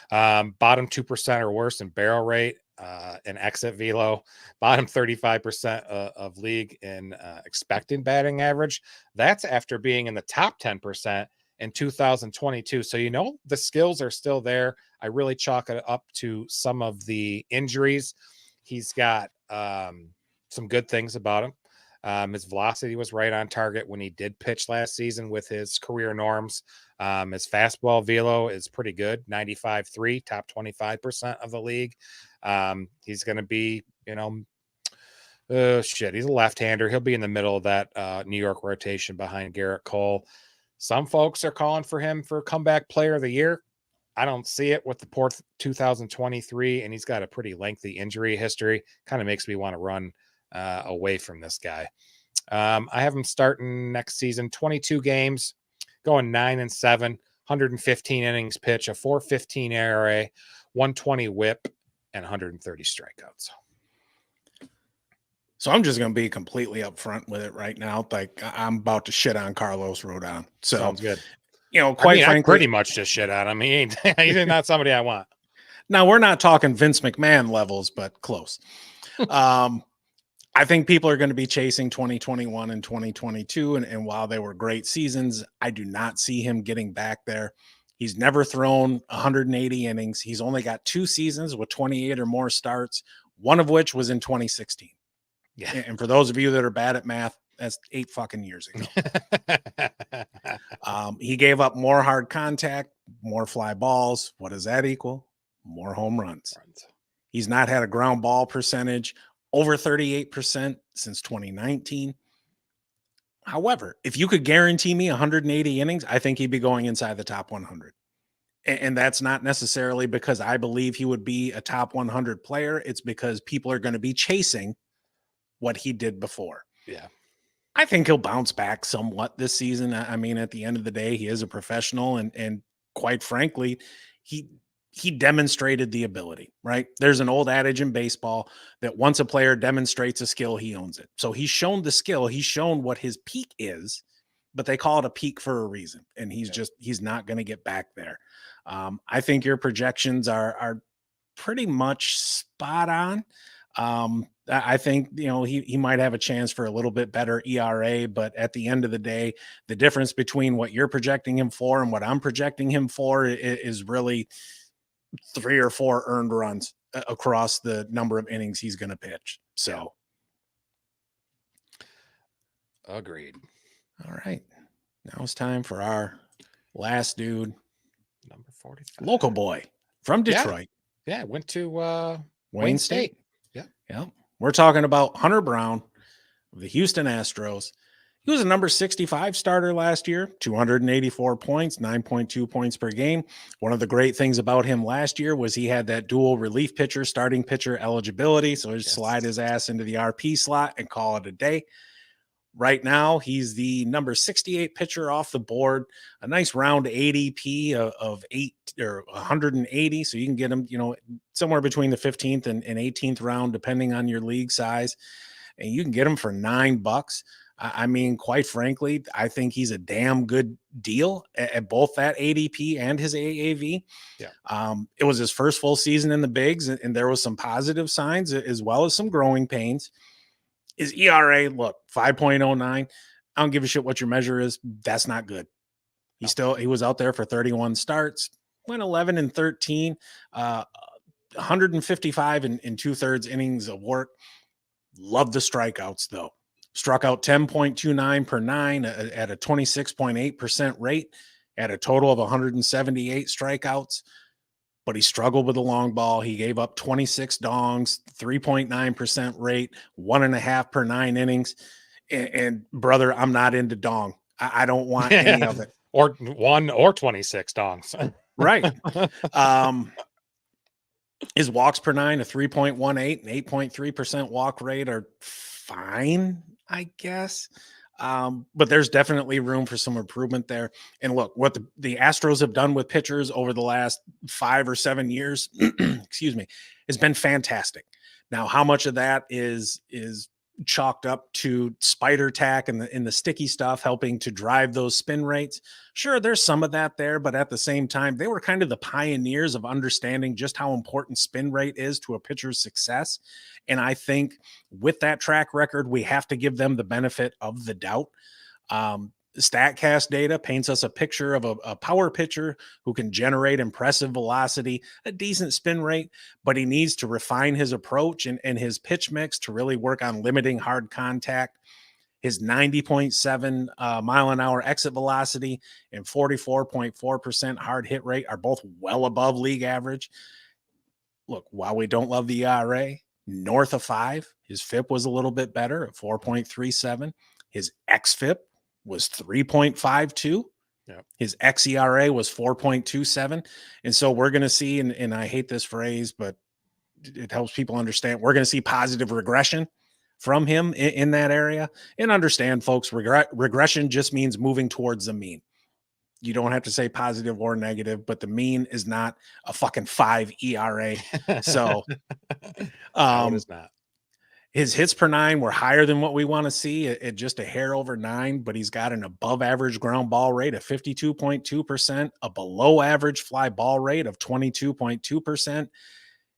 bottom 2% or worse in barrel rate and exit velo, bottom 35% of league in expected batting average. That's after being in the top 10% in 2022. So, the skills are still there. I really chalk it up to some of the injuries. He's got some good things about him. His velocity was right on target when he did pitch last season with his career norms. His fastball velo is pretty good, 95.3, top 25% of the league. He's going to be, he's a left-hander. He'll be in the middle of that New York rotation behind Garrett Cole. Some folks are calling for him for comeback player of the year. I don't see it with the poor 2023, and he's got a pretty lengthy injury history. Kind of makes me want to run away from this guy. I have him starting next season, 22 games, going 9-7, 115 innings pitch, a 4.15 ERA, 120 WHIP, and 130 strikeouts. So I'm just going to be completely upfront with it right now. Like, I'm about to shit on Carlos Rodon. So sounds good. Quite frankly, I pretty much just shit on him. He's not somebody I want. Now, we're not talking Vince McMahon levels, but close. I think people are going to be chasing 2021 and 2022. And while they were great seasons, I do not see him getting back there. He's never thrown 180 innings. He's only got 2 seasons with 28 or more starts, one of which was in 2016. Yeah. And for those of you that are bad at math, that's 8 fucking years ago. He gave up more hard contact, more fly balls. What does that equal? More home runs. He's not had a ground ball percentage over 38% since 2019. However, if you could guarantee me 180 innings, I think he'd be going inside the top 100. And that's not necessarily because I believe he would be a top 100 player. It's because people are going to be chasing what he did before. Yeah. I think he'll bounce back somewhat this season. I mean, at the end of the day, he is a professional, and quite frankly, he demonstrated the ability, right? There's an old adage in baseball that once a player demonstrates a skill, he owns it. So he's shown the skill, he's shown what his peak is, but they call it a peak for a reason. And he's not going to get back there. I think your projections are pretty much spot on. I think, he might have a chance for a little bit better ERA, but at the end of the day, the difference between what you're projecting him for and what I'm projecting him for is really 3 or 4 earned runs across the number of innings he's going to pitch. So. Agreed. All right. Now it's time for our last dude. Number 45. Local boy from Detroit. Yeah. Went to Wayne State. Yeah. We're talking about Hunter Brown of the Houston Astros. He was a number 65 starter last year, 284 points, 9.2 points per game. One of the great things about him last year was he had that dual relief pitcher, starting pitcher eligibility. So he'd slide his ass into the RP slot and call it a day. Right now, he's the number 68 pitcher off the board, a nice round ADP of 8 or 180. So you can get him, somewhere between the 15th and 18th round, depending on your league size. And you can get him for $9. I mean, quite frankly, I think he's a damn good deal at both that ADP and his AAV. Yeah. It was his first full season in the bigs, and there was some positive signs as well as some growing pains. His ERA, look, 5.09. I don't give a shit what your measure is. That's not good. He was out there for 31 starts, went 11 and 13, 155 and 2/3 innings of work. Love the strikeouts, though. Struck out 10.29 per nine at a 26.8% rate at a total of 178 strikeouts. But he struggled with the long ball. He gave up 26 dongs, 3.9% rate, 1.5 per 9 innings. And brother, I'm not into dong. I don't want any of it. Or 1 or 26 dongs. Right. His walks per 9, a 3.18 and 8.3% walk rate are fine, I guess. But there's definitely room for some improvement there. And look, what the Astros have done with pitchers over the last 5 or 7 years, excuse me, has been fantastic. Now, how much of that is chalked up to spider tack and the sticky stuff helping to drive those spin rates? Sure, there's some of that there, but at the same time, they were kind of the pioneers of understanding just how important spin rate is to a pitcher's success. And I think with that track record, we have to give them the benefit of the doubt. StatCast data paints us a picture of a power pitcher who can generate impressive velocity, a decent spin rate, but he needs to refine his approach and his pitch mix to really work on limiting hard contact. His 90.7 mile an hour exit velocity and 44.4% hard hit rate are both well above league average. Look, while we don't love the ERA, north of 5, his FIP was a little bit better at 4.37. His xFIP was 3.52. Yep. His xERA was 4.27. And so we're going to see, and I hate this phrase, but it helps people understand, we're going to see positive regression from him in that area. And understand, folks, regression just means moving towards the mean. You don't have to say positive or negative, but the mean is not a fucking 5 ERA. So No, it is not. His hits per 9 were higher than what we want to see at just a hair over 9, but he's got an above average ground ball rate of 52.2%, a below average fly ball rate of 22.2%.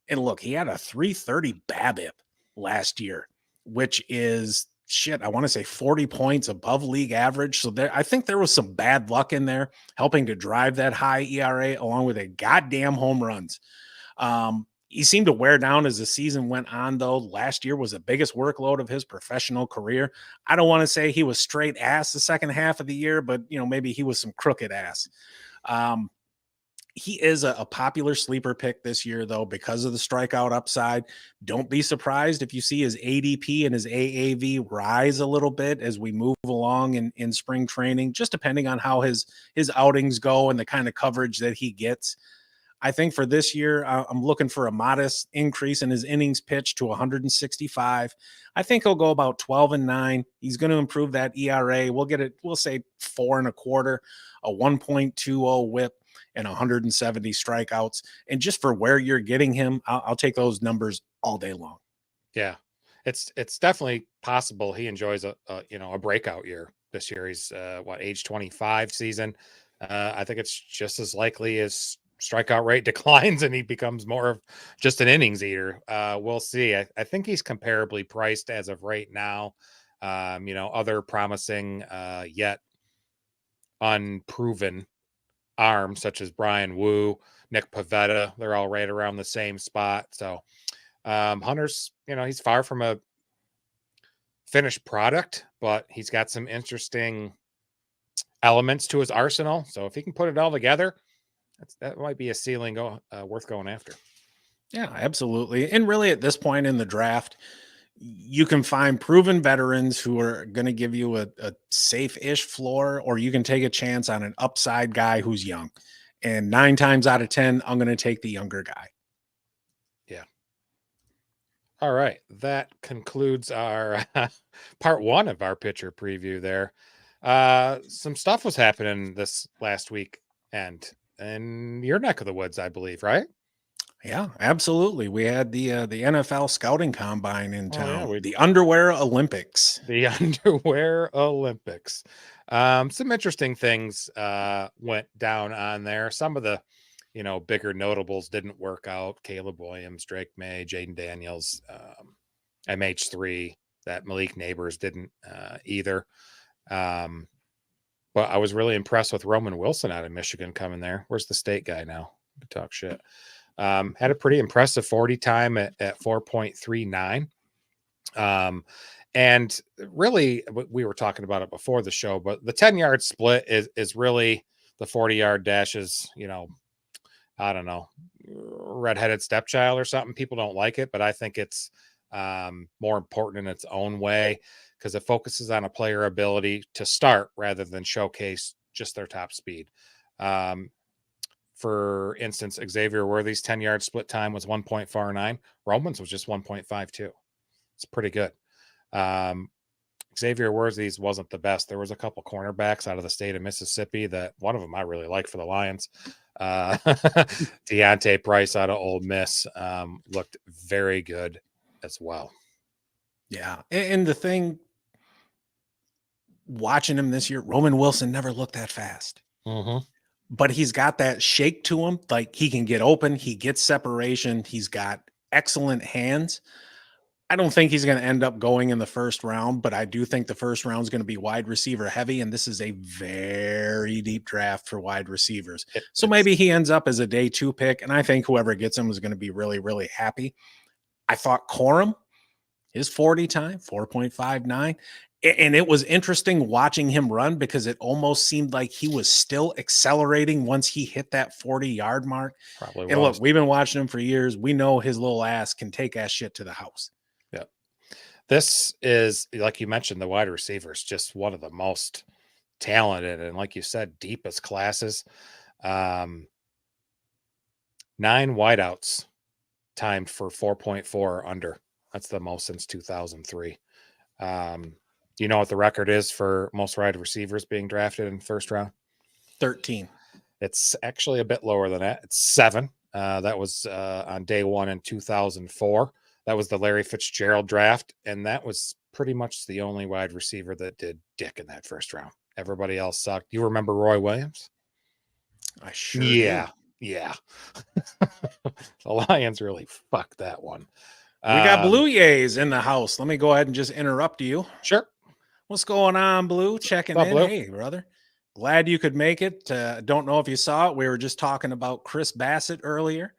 And look, he had a 330 BABIP last year, which is I want to say 40 points above league average. So I think there was some bad luck in there helping to drive that high ERA along with a goddamn home runs. He seemed to wear down as the season went on, though. Last year was the biggest workload of his professional career. I don't want to say he was straight ass the second half of the year, but maybe he was some crooked ass. He is a popular sleeper pick this year, though, because of the strikeout upside. Don't be surprised if you see his ADP and his AAV rise a little bit as we move along in spring training, just depending on how his outings go and the kind of coverage that he gets. I think for this year, I'm looking for a modest increase in his innings pitched to 165. I think he'll go about 12-9. He's going to improve that ERA. We'll say 4.25, a 1.20 whip, and 170 strikeouts. And just for where you're getting him, I'll take those numbers all day long. Yeah, it's definitely possible he enjoys a breakout year this year. He's age 25 season. I think it's just as likely as strikeout rate declines and he becomes more of just an innings eater. We'll see. I think he's comparably priced as of right now. Other promising yet unproven arms such as Brian Wu, Nick Pivetta, they're all right around the same spot. So Hunter's, he's far from a finished product, but he's got some interesting elements to his arsenal. So if he can put it all together, that might be a ceiling worth going after. Yeah, absolutely. And really at this point in the draft, you can find proven veterans who are going to give you a safe-ish floor, or you can take a chance on an upside guy who's young. And 9 times out of 10, I'm going to take the younger guy. Yeah. All right. That concludes our part 1 of our pitcher preview there. Some stuff was happening this last week and in your neck of the woods, I believe, right? Yeah, absolutely. We had the NFL scouting combine in Oh yeah, town, the underwear Olympics. the underwear Olympics. Some interesting things went down on there. Some of the, bigger notables didn't work out. Caleb Williams, Drake May, Jaden Daniels, MH3. That Malik Neighbors didn't either. Um, but I was really impressed with Roman Wilson out of Michigan coming there. Where's the state guy now? Good talk shit. Had a pretty impressive 40 time at 4.39. And really, we were talking about it before the show, but the 10-yard split is really the 40-yard dashes, I don't know, redheaded stepchild or something. People don't like it, but I think it's more important in its own way because it focuses on a player ability to start rather than showcase just their top speed. For instance, Xavier Worthy's 10-yard split time was 1.49. Roman's was just 1.52. It's pretty good. Xavier Worthy's wasn't the best. There was a couple cornerbacks out of the state of Mississippi that one of them I really like for the Lions. Deontay Price out of Ole Miss looked very good as well. Yeah. And the thing, watching him this year, Roman Wilson never looked that fast. Mm-hmm. But he's got that shake to him. Like he can get open, he gets separation, he's got excellent hands. I don't think he's going to end up going in the first round, but I do think the first round is going to be wide receiver heavy. And this is a very deep draft for wide receivers. So maybe he ends up as a day 2 pick. And I think whoever gets him is going to be really, really happy. I thought Corum, his 40 time, 4.59. And it was interesting watching him run because it almost seemed like he was still accelerating once he hit that 40-yard mark. Probably and was. Look, we've been watching him for years. We know his little ass can take that shit to the house. Yep. This is, like you mentioned, the wide receivers, just one of the most talented and, like you said, deepest classes. 9 wideouts timed for 4.4 or under. That's the most since 2003. Do you know what the record is for most wide receivers being drafted in the first round? 13. It's actually a bit lower than that. It's 7. That was on day 1 in 2004. That was the Larry Fitzgerald draft, and that was pretty much the only wide receiver that did dick in that first round. Everybody else sucked. You remember Roy Williams? I sure Yeah. do. Yeah. The Lions really fucked that one. We got Blue Jays in the house. Let me go ahead and just interrupt you. Sure. What's going on, Blue? Checking What's up, in. Blue? Hey, brother. Glad you could make it. Don't know if you saw it. We were just talking about Chris Bassitt earlier.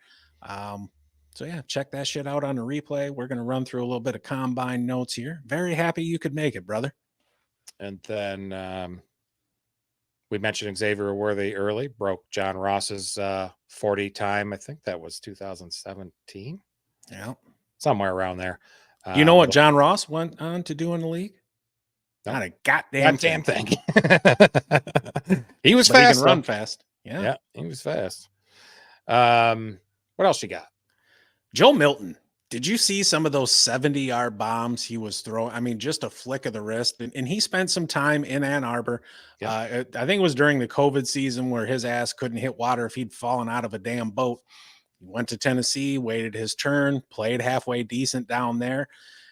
So yeah, check that shit out on the replay. We're going to run through a little bit of combine notes here. Very happy you could make it, brother. And then we mentioned Xavier Worthy early, broke John Ross's 40 time. I think that was 2017. Yeah. Somewhere around there. You know what John Ross went on to do in the league? Nope. Not a goddamn thing. He was fast. He can run fast. Yeah, he was fast. What else you got? Joe Milton. Did you see some of those 70-yard bombs he was throwing? I mean, just a flick of the wrist. And he spent some time in Ann Arbor. Yep. I think it was during the COVID season where his ass couldn't hit water if he'd fallen out of a damn boat. He went to Tennessee, waited his turn, played halfway decent down there.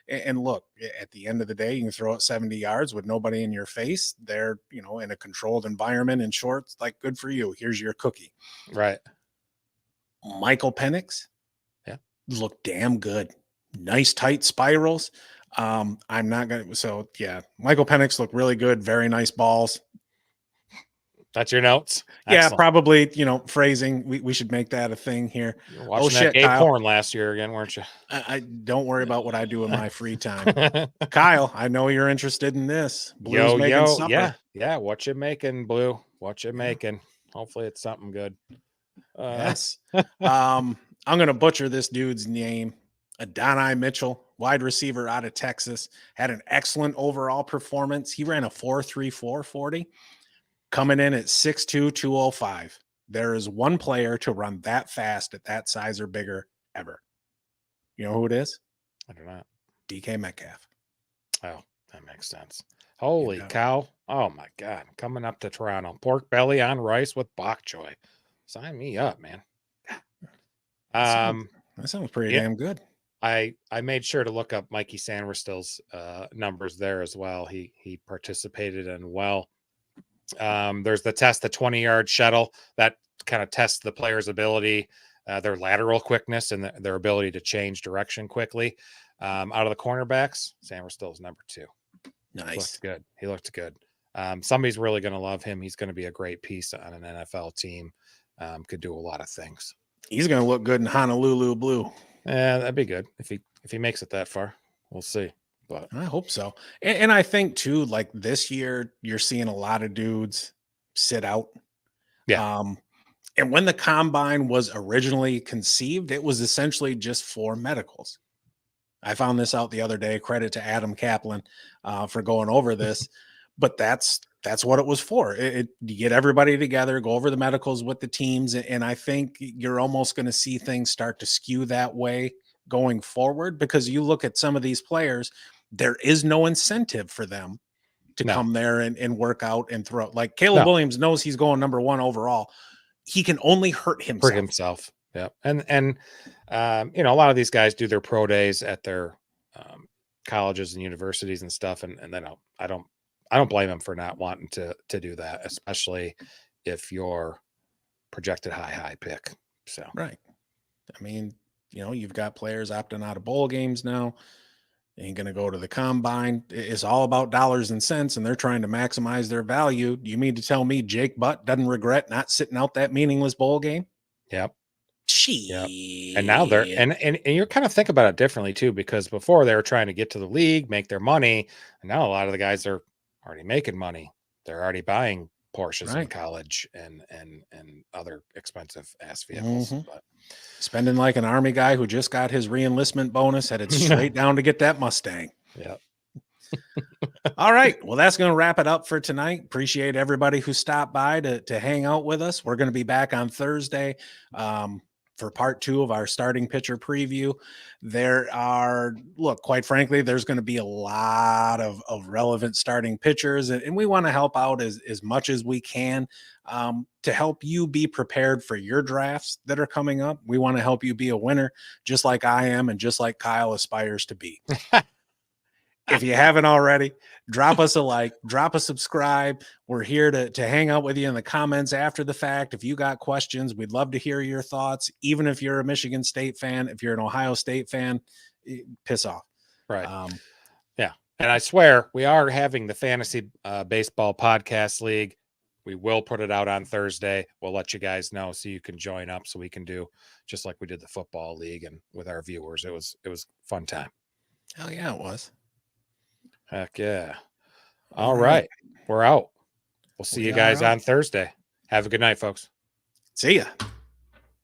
And look, at the end of the day, you can throw it 70 yards with nobody in your face. They're, in a controlled environment in shorts. Like, good for you. Here's your cookie. Right. Michael Penix. Yeah. Looked damn good. Nice tight spirals. I'm not going to. So, yeah, Michael Penix looked really good. Very nice balls. That's your notes? Excellent. Yeah, probably, phrasing. We should make that a thing here. You're watching that Gabe Corn last year again, weren't you? I don't worry about what I do in my free time. Kyle, I know you're interested in this. Blue's making supper. Yeah. What you making, Blue? What you making? Hopefully it's something good. Yes. I'm going to butcher this dude's name. Adonai Mitchell, wide receiver out of Texas, had an excellent overall performance. He ran a 4.34 40. Coming in at 6'2", 205. There is one player to run that fast at that size or bigger ever. You know who it is? I do not. DK Metcalf. Oh, that makes sense. Holy cow. Oh, my God. Coming up to Toronto. Pork belly on rice with bok choy. Sign me up, man. That sounds pretty yeah, damn good. I made sure to look up Mikey Sanderstill's numbers there as well. He participated in well. There's the 20-yard shuttle that kind of tests the player's ability, their lateral quickness, and their ability to change direction quickly. Out of the cornerbacks, Sanderstill's number 2. Nice. He looked good. Somebody's really going to love him. He's going to be a great piece on an NFL team. Could do a lot of things. He's going to look good in Honolulu blue. Yeah, that'd be good if he makes it that far. We'll see. But I hope so. And I think too, like this year, you're seeing a lot of dudes sit out. Yeah. And when the combine was originally conceived, it was essentially just for medicals. I found this out the other day. Credit to Adam Kaplan for going over this, but that's what it was for. You get everybody together, go over the medicals with the teams, and I think you're almost going to see things start to skew that way going forward, because you look at some of these players, there is no incentive for them to come there and work out and throw. Like Caleb Williams knows he's going number 1 overall. He can only hurt himself. Yeah. And a lot of these guys do their pro days at their colleges and universities and stuff. And then I don't blame them for not wanting to do that, especially if you're projected high pick. So, right. I mean, you've got players opting out of bowl games now. They ain't going to go to the combine. It's all about dollars and cents, and they're trying to maximize their value. You mean to tell me Jake Butt doesn't regret not sitting out that meaningless bowl game? Yep. Yep. And now they're and you're kind of think about it differently too, because before they were trying to get to the league, make their money, and now a lot of the guys are already making money. They're already buying Porsches in college and other expensive ass vehicles. But spending like an Army guy who just got his re-enlistment bonus, headed straight down to get that Mustang. Yep. All right. Well, that's going to wrap it up for tonight. Appreciate everybody who stopped by to hang out with us. We're going to be back on Thursday for part 2 of our starting pitcher preview. Quite frankly, there's going to be a lot of relevant starting pitchers, and we want to help out as much as we can to help you be prepared for your drafts that are coming up. We want to help you be a winner, just like I am and just like Kyle aspires to be. If you haven't already, drop us a like, drop a subscribe. We're here to hang out with you in the comments after the fact. If you got questions, we'd love to hear your thoughts. Even if you're a Michigan State fan, if you're an Ohio State fan, piss off. Right. Yeah. And I swear we are having the fantasy baseball podcast league. We will put it out on Thursday. We'll let you guys know so you can join up, so we can do just like we did the football league and with our viewers. It was fun time. Hell yeah, it was. Heck yeah. All right. We're out. We'll see you guys on Thursday. Have a good night, folks. See ya.